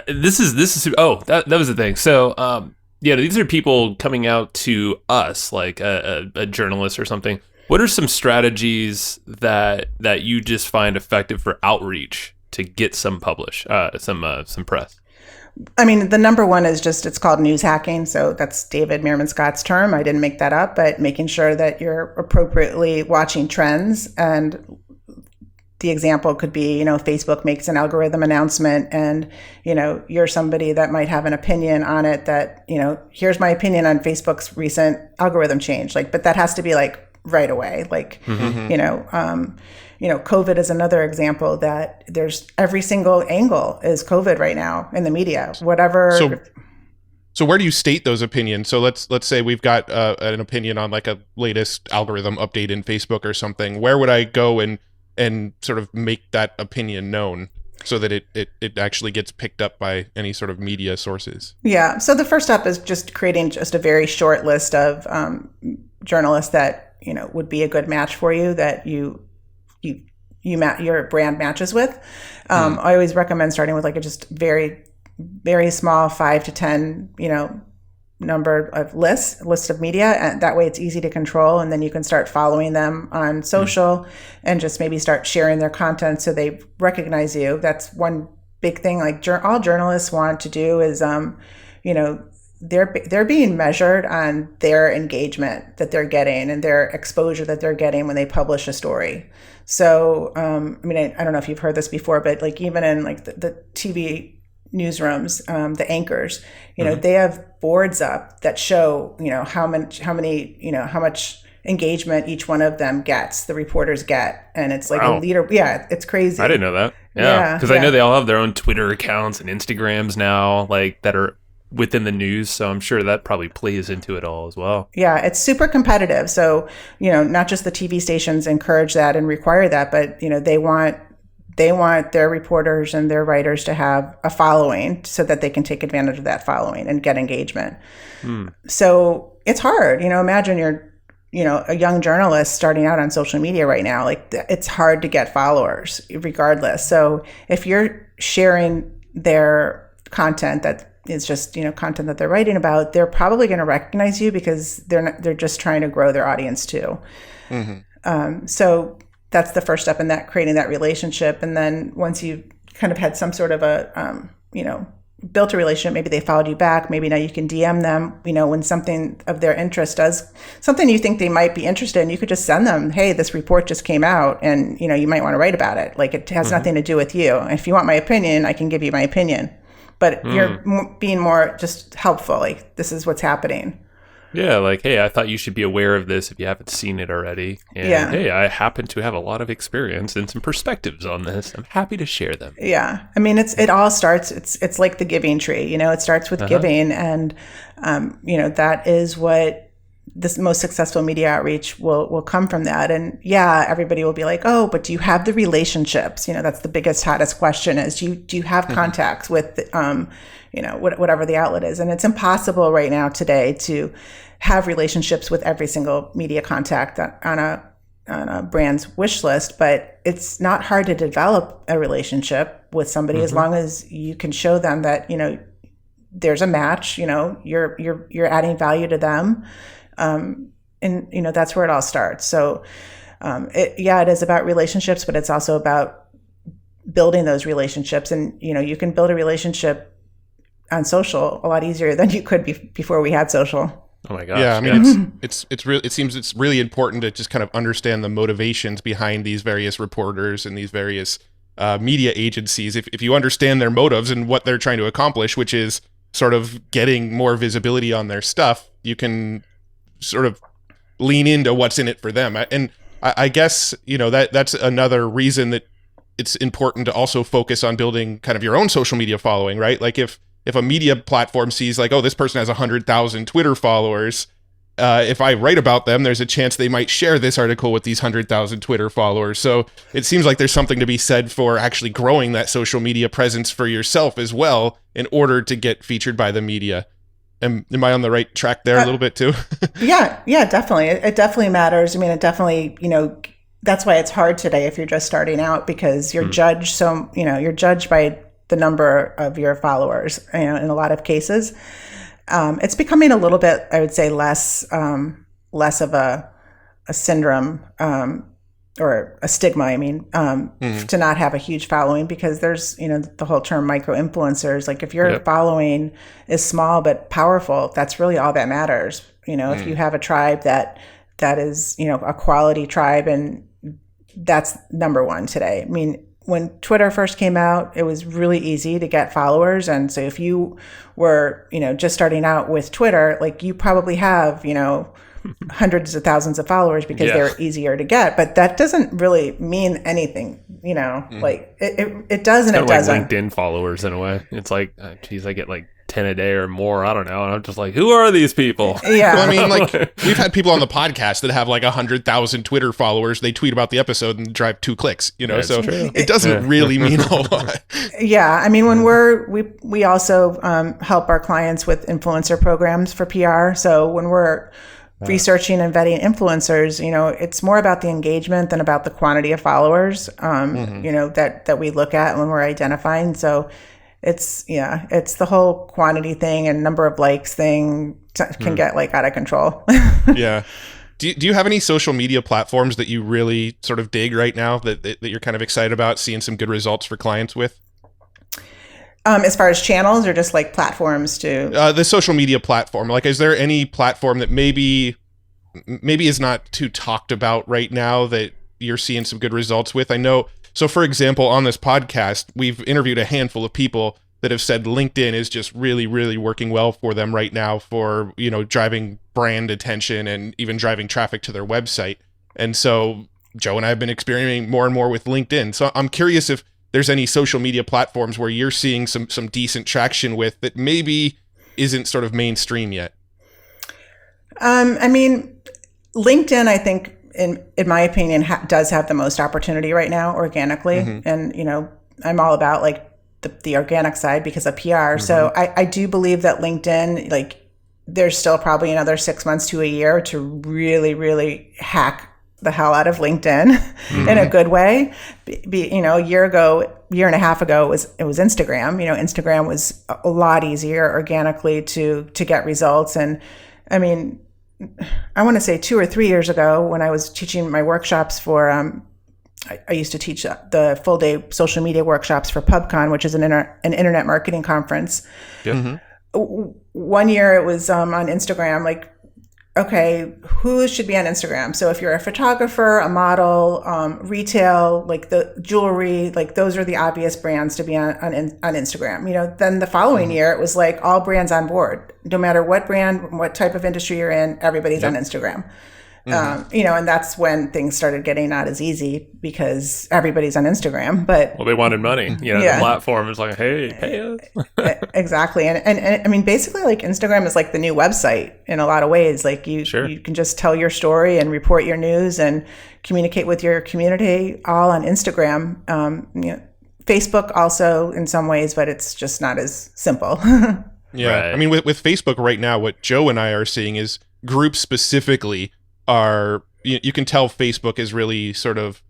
This is. Oh, that was the thing. So, Yeah, these are people coming out to us, like a journalist or something. What are some strategies that you just find effective for outreach to get some some press? I mean, the number one is it's called news hacking. So that's David Meerman Scott's term. I didn't make that up, but making sure that you're appropriately watching trends. And the example could be, Facebook makes an algorithm announcement and, you're somebody that might have an opinion on it that, here's my opinion on Facebook's recent algorithm change. But that has to be right away. COVID is another example that there's every single angle is COVID right now in the media, whatever. So where do you state those opinions? So let's say we've got an opinion on a latest algorithm update in Facebook or something. Where would I go and sort of make that opinion known so that it actually gets picked up by any sort of media sources? Yeah. So the first step is just creating just a very short list of journalists that, would be a good match for you that your brand matches with. I always recommend starting with a just very, very small 5 to 10, number of list of media, and that way it's easy to control. And then you can start following them on social and just maybe start sharing their content so they recognize you. That's one big thing. All journalists want to do is, they're being measured on their engagement that they're getting and their exposure that they're getting when they publish a story. So, I don't know if you've heard this before, but even in the TV newsrooms, the anchors, they have boards up that show, how much engagement each one of them gets, the reporters get. And it's wow. A leader. Yeah, it's crazy. I didn't know that. Yeah. Because I know they all have their own Twitter accounts and Instagrams now, that are within the news. So I'm sure that probably plays into it all as well. Yeah, it's super competitive. So, not just the TV stations encourage that and require that, but, they want their reporters and their writers to have a following so that they can take advantage of that following and get engagement. So it's hard. Imagine you're, a young journalist starting out on social media right now. It's hard to get followers regardless. So if you're sharing their content that is just, content that they're writing about, they're probably going to recognize you because they're just trying to grow their audience too. So that's the first step in that, creating that relationship. And then once you've kind of had some sort of a, built a relationship, maybe they followed you back, maybe now you can DM them, when something of their interest something you think they might be interested in, you could just send them, hey, this report just came out and, you might want to write about it. It has nothing to do with you. If you want my opinion, I can give you my opinion. But you're being more just helpful. This is what's happening. Yeah, hey, I thought you should be aware of this if you haven't seen it already. And hey, I happen to have a lot of experience and some perspectives on this. I'm happy to share them. Yeah. It all starts, it's like the giving tree, it starts with giving. And, that is what this most successful media outreach will come from that. And everybody will be like, oh, but do you have the relationships? That's the biggest, hottest question is, do you have contacts with, whatever the outlet is? And it's impossible right now today to have relationships with every single media contact on a brand's wish list, but it's not hard to develop a relationship with somebody as long as you can show them that, there's a match, you're adding value to them. And that's where it all starts. So, it is about relationships, but it's also about building those relationships. And, you can build a relationship on social a lot easier than you could before we had social. Oh my gosh. Yeah. It seems it's really important to just kind of understand the motivations behind these various reporters and these various, media agencies. If you understand their motives and what they're trying to accomplish, which is sort of getting more visibility on their stuff, you can sort of lean into what's in it for them. And I guess, that's another reason that it's important to also focus on building kind of your own social media following, right? If a media platform sees oh, this person has 100,000 Twitter followers, if I write about them, there's a chance they might share this article with these 100,000 Twitter followers. So it seems like there's something to be said for actually growing that social media presence for yourself as well in order to get featured by the media. Am I on the right track there a little bit too? Yeah, definitely. It definitely matters. It definitely, that's why it's hard today if you're just starting out, because you're judged. So, you're judged by the number of your followers, in a lot of cases. It's becoming a little bit, I would say, less of a syndrome or a stigma. I mean, to not have a huge following, because there's, the whole term micro influencers. Like if your following is small but powerful, that's really all that matters. If you have a tribe that is, a quality tribe, and that's number one today. I mean, when Twitter first came out, it was really easy to get followers. And so if you were, just starting out with Twitter, like you probably have, hundreds of thousands of followers because they're easier to get. But that doesn't really mean anything, like it does and it doesn't. Like LinkedIn followers in a way. It's like, geez, I get like 10 a day or more. I don't know. And I'm just like, who are these people? Yeah. Well, I mean, like we've had people on the podcast that have like 100,000 Twitter followers. They tweet about the episode and drive 2 clicks, so true. it doesn't really mean a lot. Yeah. I mean, when we also help our clients with influencer programs for PR. So when we're researching and vetting influencers, it's more about the engagement than about the quantity of followers, that we look at when we're identifying. So it's the whole quantity thing and number of likes thing can get like out of control. Yeah. Do you have any social media platforms that you really sort of dig right now that you're kind of excited about seeing some good results for clients with? As far as channels or just like platforms to the social media platform, like, is there any platform that maybe is not too talked about right now that you're seeing some good results with? I know. So for example, on this podcast, we've interviewed a handful of people that have said LinkedIn is just really, really working well for them right now for, driving brand attention and even driving traffic to their website. And so Joe and I have been experimenting more and more with LinkedIn. So I'm curious if there's any social media platforms where you're seeing some decent traction with that maybe isn't sort of mainstream yet. I mean, LinkedIn, I think, in my opinion, does have the most opportunity right now organically. And, I'm all about like the organic side because of PR. So I do believe that LinkedIn, like there's still probably another 6 months to a year to really, really hack the hell out of LinkedIn in a good way. A year and a half ago, it was Instagram. Instagram was a lot easier organically to get results. And I mean, I want to say 2 or 3 years ago when I was teaching my workshops for, I used to teach the full day social media workshops for PubCon, which is an internet marketing conference. Yep. 1 year it was on Instagram, like, okay, who should be on Instagram? So if you're a photographer, a model, retail, like the jewelry, like those are the obvious brands to be on Instagram. Then the following year, it was like all brands on board. No matter what brand, what type of industry you're in, everybody's on Instagram. And that's when things started getting not as easy because everybody's on Instagram. But they wanted money. The platform is like, hey, pay us. Exactly, and I mean, basically, like Instagram is like the new website in a lot of ways. Like you can just tell your story and report your news and communicate with your community all on Instagram. Facebook also in some ways, but it's just not as simple. Yeah, right. I mean, with Facebook right now, what Joe and I are seeing is groups specifically are, you can tell Facebook is really sort of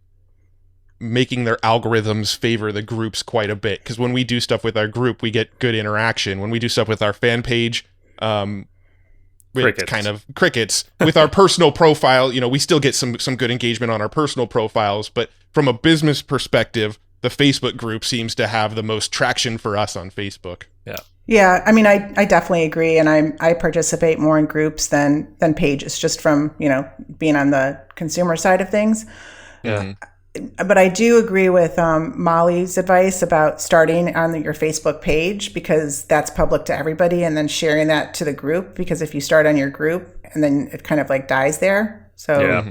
making their algorithms favor the groups quite a bit. Because when we do stuff with our group, we get good interaction. When we do stuff with our fan page, crickets. Kind of crickets. With our personal profile, we still get some good engagement on our personal profiles. But from a business perspective, the Facebook group seems to have the most traction for us on Facebook. Yeah. Yeah, I mean, I definitely agree, and I participate more in groups than pages, just from being on the consumer side of things. Yeah. But I do agree with Molly's advice about starting on your Facebook page because that's public to everybody, and then sharing that to the group. Because if you start on your group and then it kind of like dies there. So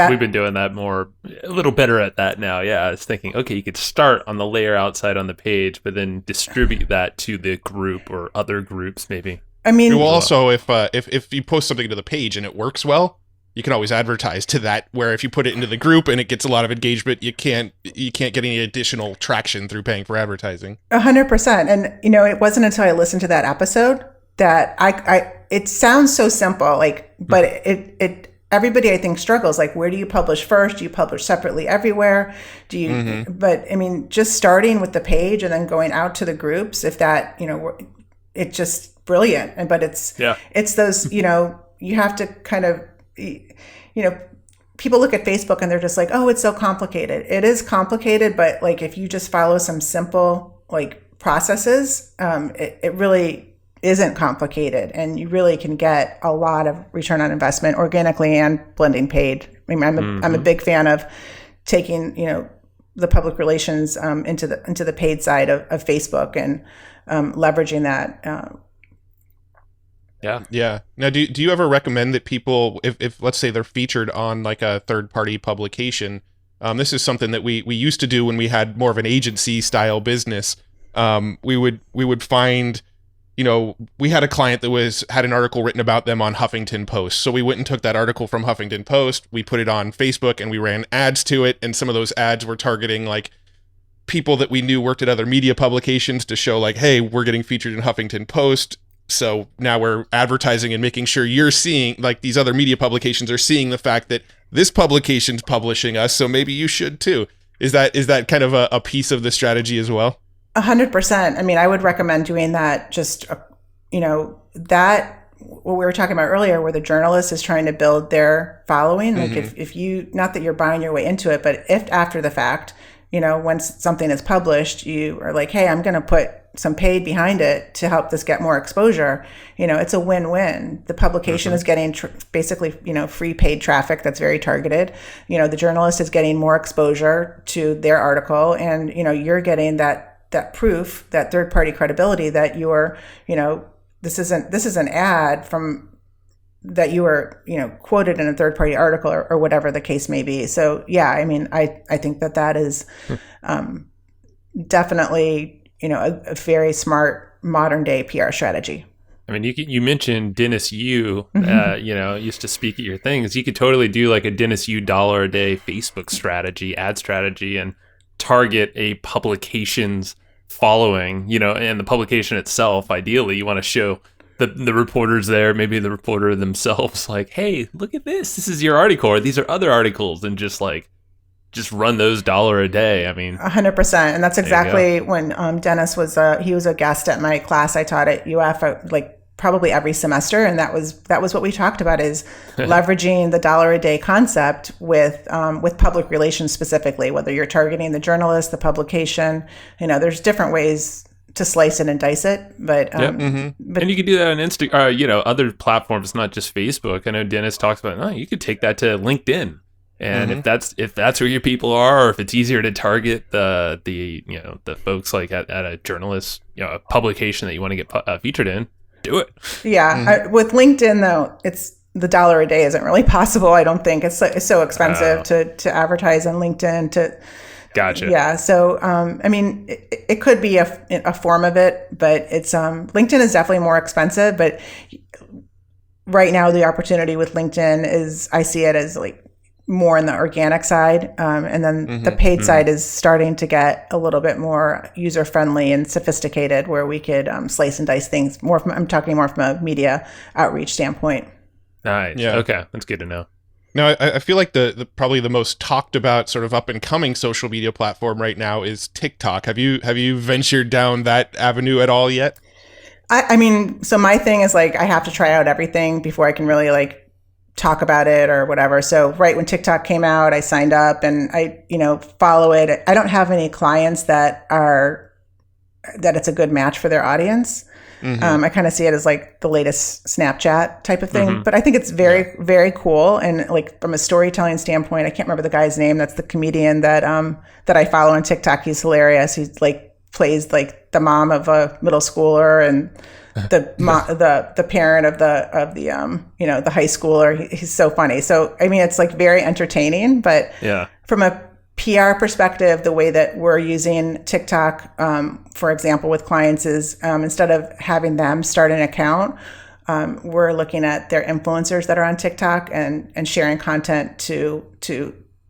we've been doing that a little better at that now. Yeah, I was thinking, okay, you could start on the layer outside on the page, but then distribute that to the group or other groups, maybe. I mean, well, also if you post something to the page and it works well, you can always advertise to that. Where if you put it into the group and it gets a lot of engagement, you can't get any additional traction through paying for advertising. 100%. And it wasn't until I listened to that episode that it sounds so simple, like, but it everybody I think struggles. Like, where do you publish first? Do you publish separately everywhere? Do you? But I mean, just starting with the page and then going out to the groups, if that it just brilliant. And but it's those, you have to kind of, people look at Facebook and they're just like, oh, it's so complicated. It is complicated, but like if you just follow some simple like processes, it really isn't complicated, and you really can get a lot of return on investment organically and blending paid. I mean, I'm a big fan of taking the public relations into the paid side of Facebook and leveraging that. Yeah. Now, do you ever recommend that people, if let's say they're featured on like a third party publication, this is something that we used to do when we had more of an agency style business. We would find, we had a client that had an article written about them on Huffington Post. So we went and took that article from Huffington Post, we put it on Facebook, and we ran ads to it. And some of those ads were targeting like people that we knew worked at other media publications to show like, hey, we're getting featured in Huffington Post. So now we're advertising and making sure you're seeing, like, these other media publications are seeing the fact that this publication's publishing us. So maybe you should too. Is that kind of a piece of the strategy as well? 100%. I mean, I would recommend doing that. Just, that what we were talking about earlier, where the journalist is trying to build their following. Like if you, not that you're buying your way into it, but if after the fact, once something is published, you are like, hey, I'm going to put some paid behind it to help this get more exposure. It's a win-win. The publication is getting basically, free paid traffic that's very targeted. The journalist is getting more exposure to their article, and, you're getting that proof, that third-party credibility that you're, this is an ad from that you were, quoted in a third-party article or whatever the case may be. So yeah, I mean, I think that is definitely, a very smart modern day PR strategy. I mean, you mentioned Dennis Yu, used to speak at your things. You could totally do like a Dennis Yu $1 a day Facebook strategy, ad strategy, and target a publication's following, and the publication itself. Ideally, you want to show the reporters there, maybe the reporter themselves, like, hey, look at this. This is your article, or these are other articles, and just run those $1 a day. I mean, 100%. And that's exactly when Dennis was he was a guest at my class I taught at UF, probably every semester. And that was what we talked about, is leveraging the $1 a day concept with public relations specifically, whether you're targeting the journalist, the publication, there's different ways to slice it and dice it, but and you could do that on Instagram, other platforms, not just Facebook. I know Dennis talks about, you could take that to LinkedIn. And if that's where your people are, or if it's easier to target the folks like at a journalist, a publication that you want to get featured in, do it. Yeah. With LinkedIn though, it's the $1 a day isn't really possible. I don't think it's so expensive to advertise on LinkedIn Gotcha. Yeah. So, I mean, it could be a form of it, but it's, LinkedIn is definitely more expensive, but right now the opportunity with LinkedIn is, I see it as like more in the organic side. And then the paid side is starting to get a little bit more user-friendly and sophisticated, where we could slice and dice things I'm talking more from a media outreach standpoint. Nice. Yeah. Okay. That's good to know. Now, I feel like the probably the most talked about sort of up and coming social media platform right now is TikTok. Have you ventured down that avenue at all yet? I mean, so my thing is like, I have to try out everything before I can really like talk about it or whatever. So right when TikTok came out, I signed up and I, follow it. I don't have any clients that it's a good match for their audience. I kind of see it as like the latest Snapchat type of thing, but I think it's very, very cool. And like from a storytelling standpoint, I can't remember the guy's name. That's the comedian that I follow on TikTok. He's hilarious. He's like plays like the mom of a middle schooler and the parent of the high schooler. He's so funny. So I mean, it's like very entertaining. But from a PR perspective, the way that we're using TikTok, for example, with clients is instead of having them start an account, we're looking at their influencers that are on TikTok and sharing content to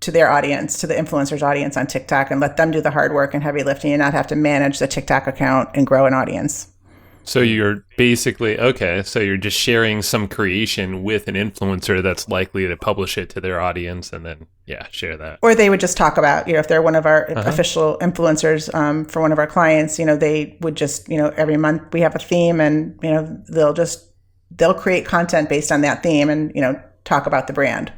their audience, to the influencers' audience on TikTok, and let them do the hard work and heavy lifting and not have to manage the TikTok account and grow an audience. So you're basically, so you're just sharing some creation with an influencer that's likely to publish it to their audience and then, share that. Or they would just talk about, if they're one of our official influencers for one of our clients, they would just, every month we have a theme and, they'll create content based on that theme and, talk about the brand.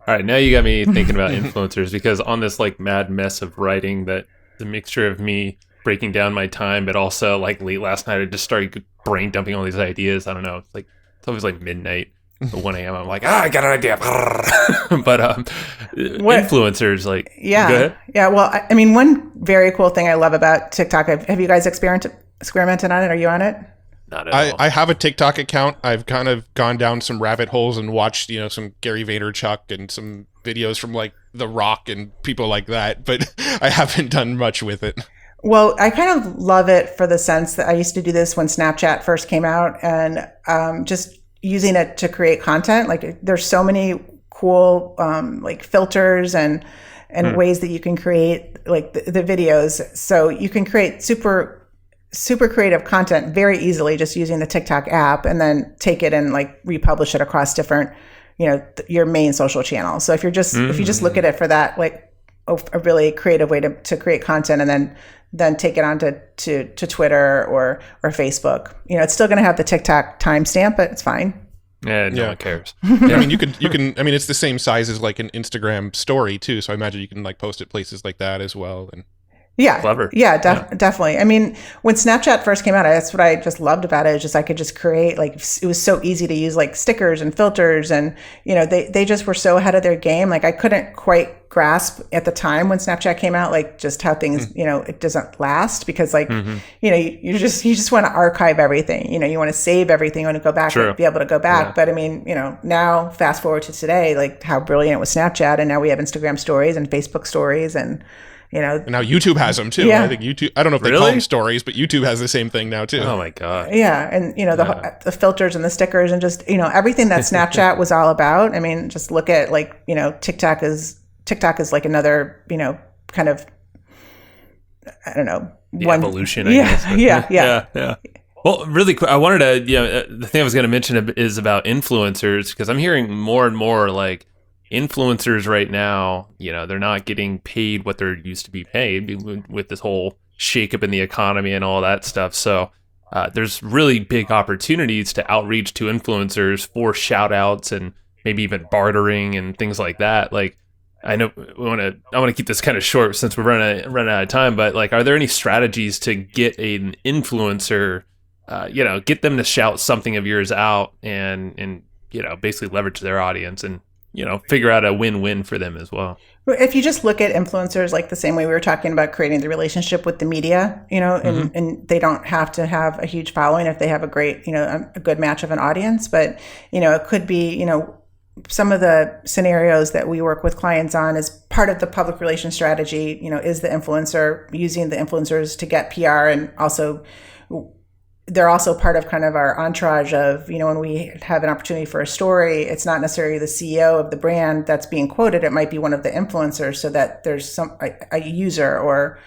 All right. Now you got me thinking about influencers, because on this like mad mess of writing, that the mixture of me breaking down my time, but also like late last night, I just started brain dumping all these ideas. I don't know. It's always like midnight, 1 a.m. I'm like, I got an idea. But influencers, go ahead. Yeah. Well, I mean, one very cool thing I love about TikTok, have you guys experimented on it? Are you on it? Not at all. I have a TikTok account. I've kind of gone down some rabbit holes and watched, some Gary Vaynerchuk and some videos from like The Rock and people like that, but I haven't done much with it. Well, I kind of love it for the sense that I used to do this when Snapchat first came out, and just using it to create content. Like there's so many cool like filters and ways that you can create like the videos. So you can create super creative content very easily just using the TikTok app, and then take it and like republish it across different, your main social channels. So if you just look at it for that, like a really creative way to create content, and then take it on to Twitter or Facebook, it's still going to have the TikTok timestamp, but it's fine. Yeah, no one cares. I mean, you can. I mean, it's the same size as like an Instagram story too. So I imagine you can like post it places like that as well. And yeah, clever. Yeah, definitely. I mean, when Snapchat first came out, that's what I just loved about it. Is just I could just create, like, it was so easy to use, like stickers and filters, and they just were so ahead of their game. Like I couldn't quite grasp at the time when Snapchat came out, like just how things, it doesn't last, because like you just want to archive everything. You want to save everything. You want to go back and be able to go back. Yeah. But I mean, now fast forward to today, like how brilliant was Snapchat, and now we have Instagram stories and Facebook stories, and and now YouTube has them too. Yeah. I think YouTube, I don't know if they call them stories, but YouTube has the same thing now too. Oh my God. Yeah. And the filters and the stickers and just, everything that Snapchat was all about. I mean, just look at like, TikTok is like another, kind of, I don't know. Evolution, I guess. Yeah. Well, really quick, I wanted to, the thing I was going to mention is about influencers, because I'm hearing more and more like, influencers right now, they're not getting paid what they're used to be paid with this whole shakeup in the economy and all that stuff. So there's really big opportunities to outreach to influencers for shout outs and maybe even bartering and things like that. Like, I know I want to keep this kind of short since we're running out of time, but like, are there any strategies to get an influencer, get them to shout something of yours out and basically leverage their audience and figure out a win-win for them as well? If you just look at influencers like the same way we were talking about creating the relationship with the media, and they don't have to have a huge following if they have a great, a good match of an audience. But, it could be, some of the scenarios that we work with clients on as part of the public relations strategy, is the influencer, using the influencers to get PR, and also they're also part of kind of our entourage of, when we have an opportunity for a story, it's not necessarily the CEO of the brand that's being quoted. It might be one of the influencers, so that there's a user or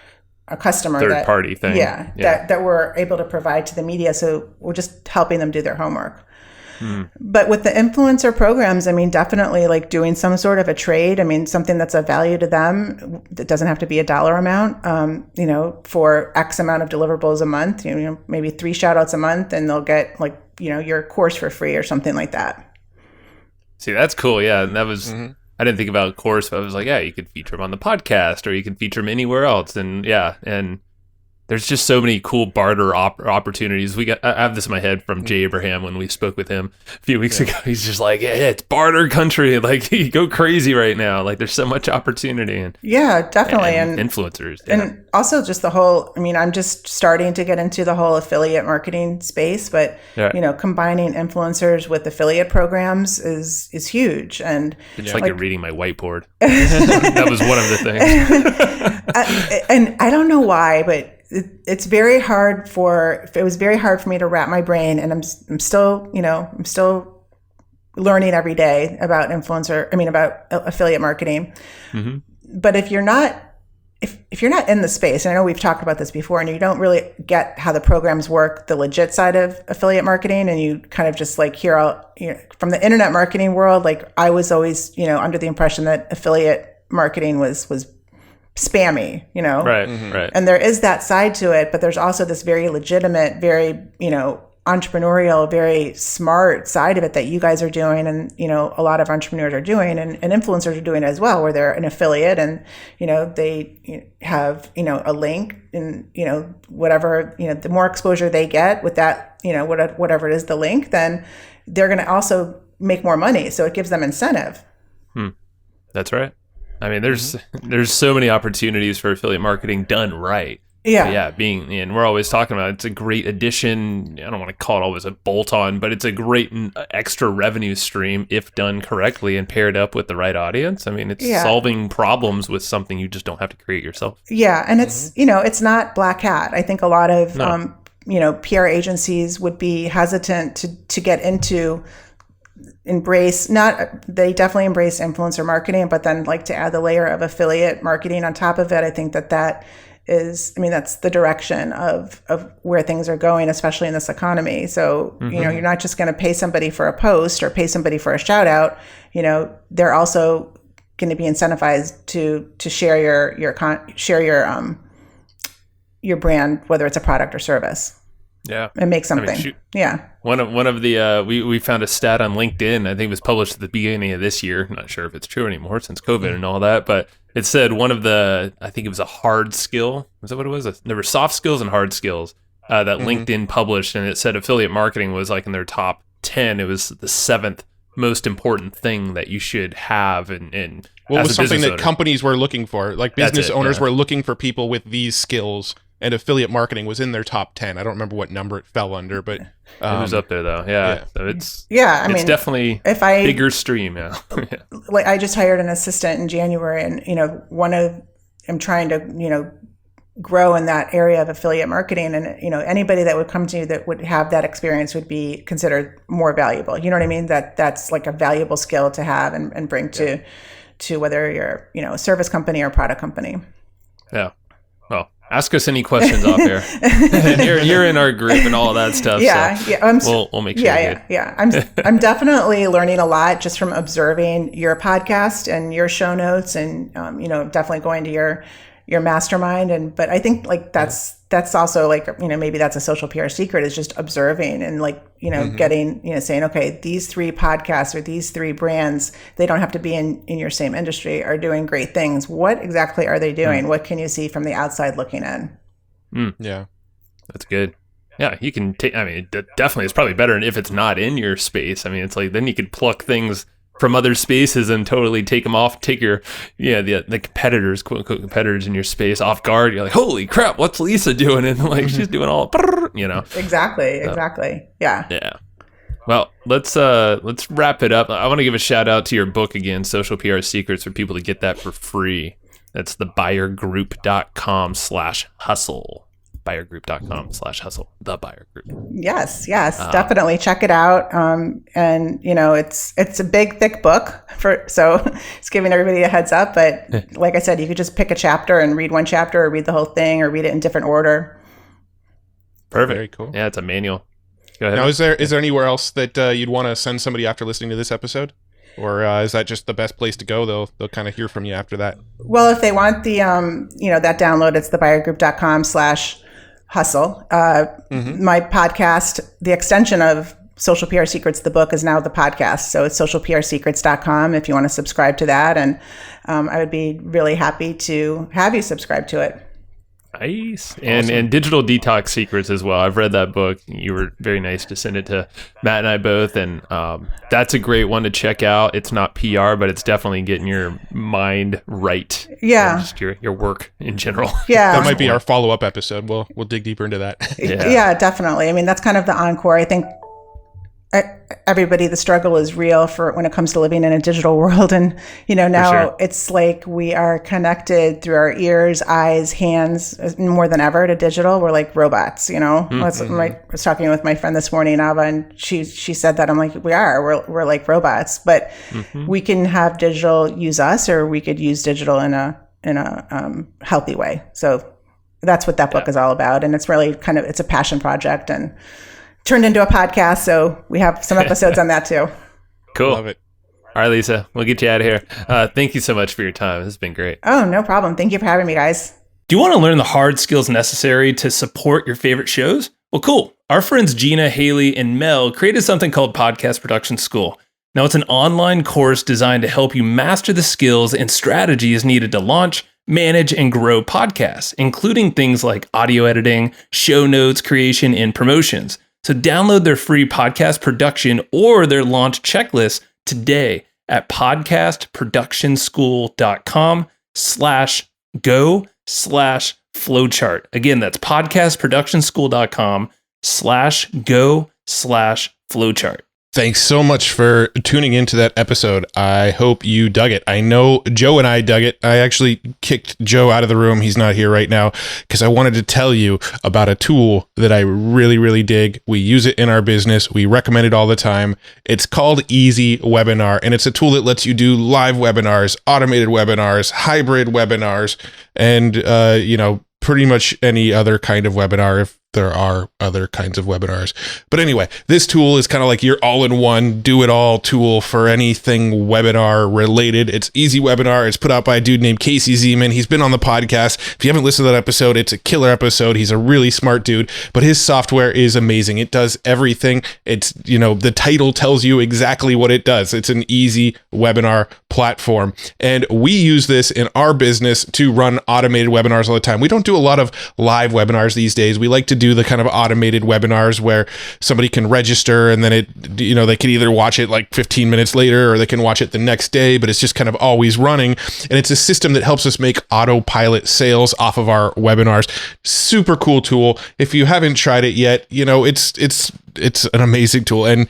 a customer, third party thing. That we're able to provide to the media. So we're just helping them do their homework. But with the influencer programs, I mean, definitely like doing some sort of a trade. I mean, something that's of value to them that doesn't have to be a dollar amount, for X amount of deliverables a month, maybe 3 shout outs a month, and they'll get like, your course for free or something like that. See, that's cool. Yeah. And that was, I didn't think about course, but I was like, yeah, you could feature them on the podcast, or you can feature them anywhere else. And and there's just so many cool barter opportunities. I have this in my head from Jay Abraham when we spoke with him a few weeks ago. He's just like, it's barter country. Like, you go crazy right now. Like, there's so much opportunity. And definitely. And influencers. And also just the whole, I mean, I'm just starting to get into the whole affiliate marketing space, but, combining influencers with affiliate programs is huge. And it's like you're reading my whiteboard. That was one of the things. And I don't know why, but it's very hard it was very hard for me to wrap my brain, and I'm still learning every day about about affiliate marketing. But if you're not if you're not in the space, and I know we've talked about this before, and you don't really get how the programs work, the legit side of affiliate marketing, and you kind of just like hear out, from the internet marketing world, like I was always, under the impression that affiliate marketing was spammy, Right, right. And there is that side to it, but there's also this very legitimate, very, entrepreneurial, very smart side of it that you guys are doing, and a lot of entrepreneurs are doing, and influencers are doing as well, where they're an affiliate and they have a link, and whatever, the more exposure they get with that, whatever it is, the link, then they're going to also make more money, so it gives them incentive. That's right. I mean, there's so many opportunities for affiliate marketing done right. Yeah. And we're always talking about it's a great addition. I don't want to call it always a bolt-on, but it's a great extra revenue stream if done correctly and paired up with the right audience. I mean, it's solving problems with something you just don't have to create yourself. Yeah, and it's it's not black hat. I think a lot of PR agencies would be hesitant to get into. They definitely embrace influencer marketing, but then like to add the layer of affiliate marketing on top of it. I think that is, that's the direction of where things are going, especially in this economy. So, you're not just going to pay somebody for a post or pay somebody for a shout out. They're also going to be incentivized to share your brand, whether it's a product or service. Yeah. And make something. One of the we found a stat on LinkedIn. I think it was published at the beginning of this year. I'm not sure if it's true anymore since COVID and all that, but it said one of the, I think it was a hard skill. Was that what it was? There were soft skills and hard skills that LinkedIn published, and it said affiliate marketing was like in their top 10. It was the 7th most important thing that you should have. And what was something that companies were looking for? Like business owners were looking for people with these skills. And affiliate marketing was in their top 10. I don't remember what number it fell under, but it was up there though. Yeah. So it's definitely bigger stream. Yeah. Like I just hired an assistant in January, and I'm trying to grow in that area of affiliate marketing, and anybody that would come to you that would have that experience would be considered more valuable. You know what I mean? That's like a valuable skill to have and bring to whether you're a service company or product company. Yeah. Well, ask us any questions off there. you're in our group and all of that stuff. We'll make sure. I'm definitely learning a lot just from observing your podcast and your show notes, and definitely going to your mastermind. But I think like that's also like maybe that's a social PR secret, is just observing and like getting saying, okay, these 3 podcasts or these 3 brands, they don't have to be in your same industry, are doing great things. What exactly are they doing? What can you see from the outside looking in? Yeah, that's good. Yeah, you can take. I mean, definitely, it's probably better if it's not in your space. I mean, it's like then you could pluck things from other spaces and totally take them off, take your, the competitors, quote unquote competitors in your space off guard. You're like, holy crap, what's Lisa doing? And like, she's doing all, Exactly. Yeah. Yeah. Well, let's wrap it up. I want to give a shout out to your book again, Social PR Secrets, for people to get that for free. That's the buyergroup.com/hustle. buyergroup.com/hustle, the Buyer Group. Yes, definitely check it out. And it's a big, thick book, so it's giving everybody a heads up. But like I said, you could just pick a chapter and read one chapter, or read the whole thing, or read it in different order. Perfect. Very cool. Yeah, it's a manual. Go ahead. Now, is there anywhere else that you'd want to send somebody after listening to this episode? Or is that just the best place to go? They'll kind of hear from you after that. Well, if they want the that download, it's the buyergroup.com/hustle. My podcast, the extension of Social PR Secrets, the book, is now the podcast. So it's socialprsecrets.com if you want to subscribe to that. And I would be really happy to have you subscribe to it. Nice. And Digital Detox Secrets as well. I've read that book. You were very nice to send it to Matt and I both. And that's a great one to check out. It's not PR, but it's definitely getting your mind right. Yeah. Just your work in general. Yeah. That might be our follow-up episode. We'll dig deeper into that. Yeah, definitely. I mean, that's kind of the encore. I think everybody, the struggle is real for when it comes to living in a digital world. And, now it's like we are connected through our ears, eyes, hands more than ever to digital. We're like robots, I was talking with my friend this morning, Ava, and she said that. I'm like, we're like robots, but we can have digital use us, or we could use digital in a healthy way. So that's what that book is all about. And it's really it's a passion project and turned into a podcast. So we have some episodes on that too. Cool. Love it. All right, Lisa, we'll get you out of here. Thank you so much for your time. This has been great. Oh, no problem. Thank you for having me, guys. Do you want to learn the hard skills necessary to support your favorite shows? Well, cool. Our friends Gina, Haley, and Mel created something called Podcast Production School. Now, it's an online course designed to help you master the skills and strategies needed to launch, manage, and grow podcasts, including things like audio editing, show notes creation, and promotions. So download their free podcast production or their launch checklist today at podcastproductionschool.com/go/flowchart. Again, that's podcastproductionschool.com/go/flowchart. Thanks so much for tuning into that episode. I hope you dug it. I know Joe and I dug it. I actually kicked Joe out of the room. He's not here right now because I wanted to tell you about a tool that I really, really dig. We use it in our business. We recommend it all the time. It's called Easy Webinar, and it's a tool that lets you do live webinars, automated webinars, hybrid webinars, and, pretty much any other kind of webinar if there are other kinds of webinars. But anyway, this tool is kind of like your all-in-one, do-it-all tool for anything webinar related. It's Easy Webinar. It's put out by a dude named Casey Zeman. He's been on the podcast. If you haven't listened to that episode, it's a killer episode. He's a really smart dude, but his software is amazing. It does everything. It's, the title tells you exactly what it does. It's an easy webinar platform. And we use this in our business to run automated webinars all the time. We don't do a lot of live webinars these days. We like to do the kind of automated webinars where somebody can register and then they can either watch it like 15 minutes later or they can watch it the next day, but it's just kind of always running. And it's a system that helps us make autopilot sales off of our webinars. Super cool tool. If you haven't tried it yet, it's an amazing tool. And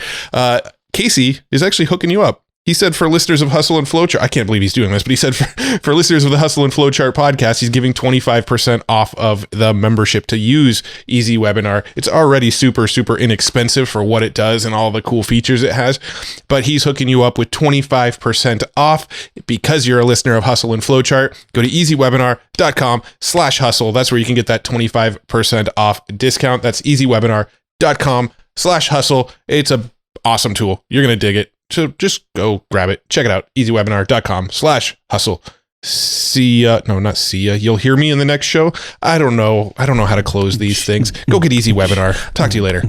Casey is actually hooking you up. He said for listeners of Hustle and Flowchart, I can't believe he's doing this, but he said for listeners of the Hustle and Flowchart podcast, he's giving 25% off of the membership to use Easy Webinar. It's already super, super inexpensive for what it does and all the cool features it has, but he's hooking you up with 25% off because you're a listener of Hustle and Flowchart. Go to easywebinar.com/hustle. That's where you can get that 25% off discount. That's easywebinar.com/hustle. It's a awesome tool. You're going to dig it. So just go grab it. Check it out. easywebinar.com/hustle. See ya. No, not see ya. You'll hear me in the next show. I don't know how to close these things. Go get Easy Webinar. Talk to you later.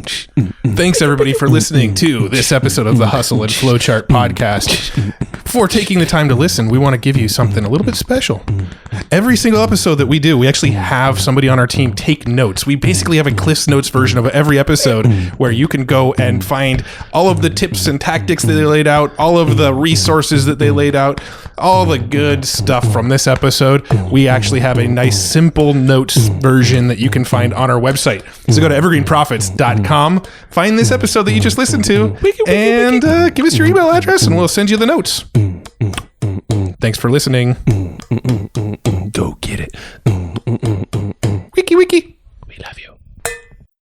Thanks everybody for listening to this episode of the Hustle and Flowchart podcast. Before taking the time to listen, we want to give you something a little bit special. Every single episode that we do, we actually have somebody on our team take notes. We basically have a Cliff's Notes version of every episode where you can go and find all of the tips and tactics that they laid out, all of the resources that they laid out, all the good stuff from this episode. We actually have a nice simple notes version that you can find on our website. So go to evergreenprofits.com, find this episode that you just listened to, and give us your email address and we'll send you the notes. Thanks for listening.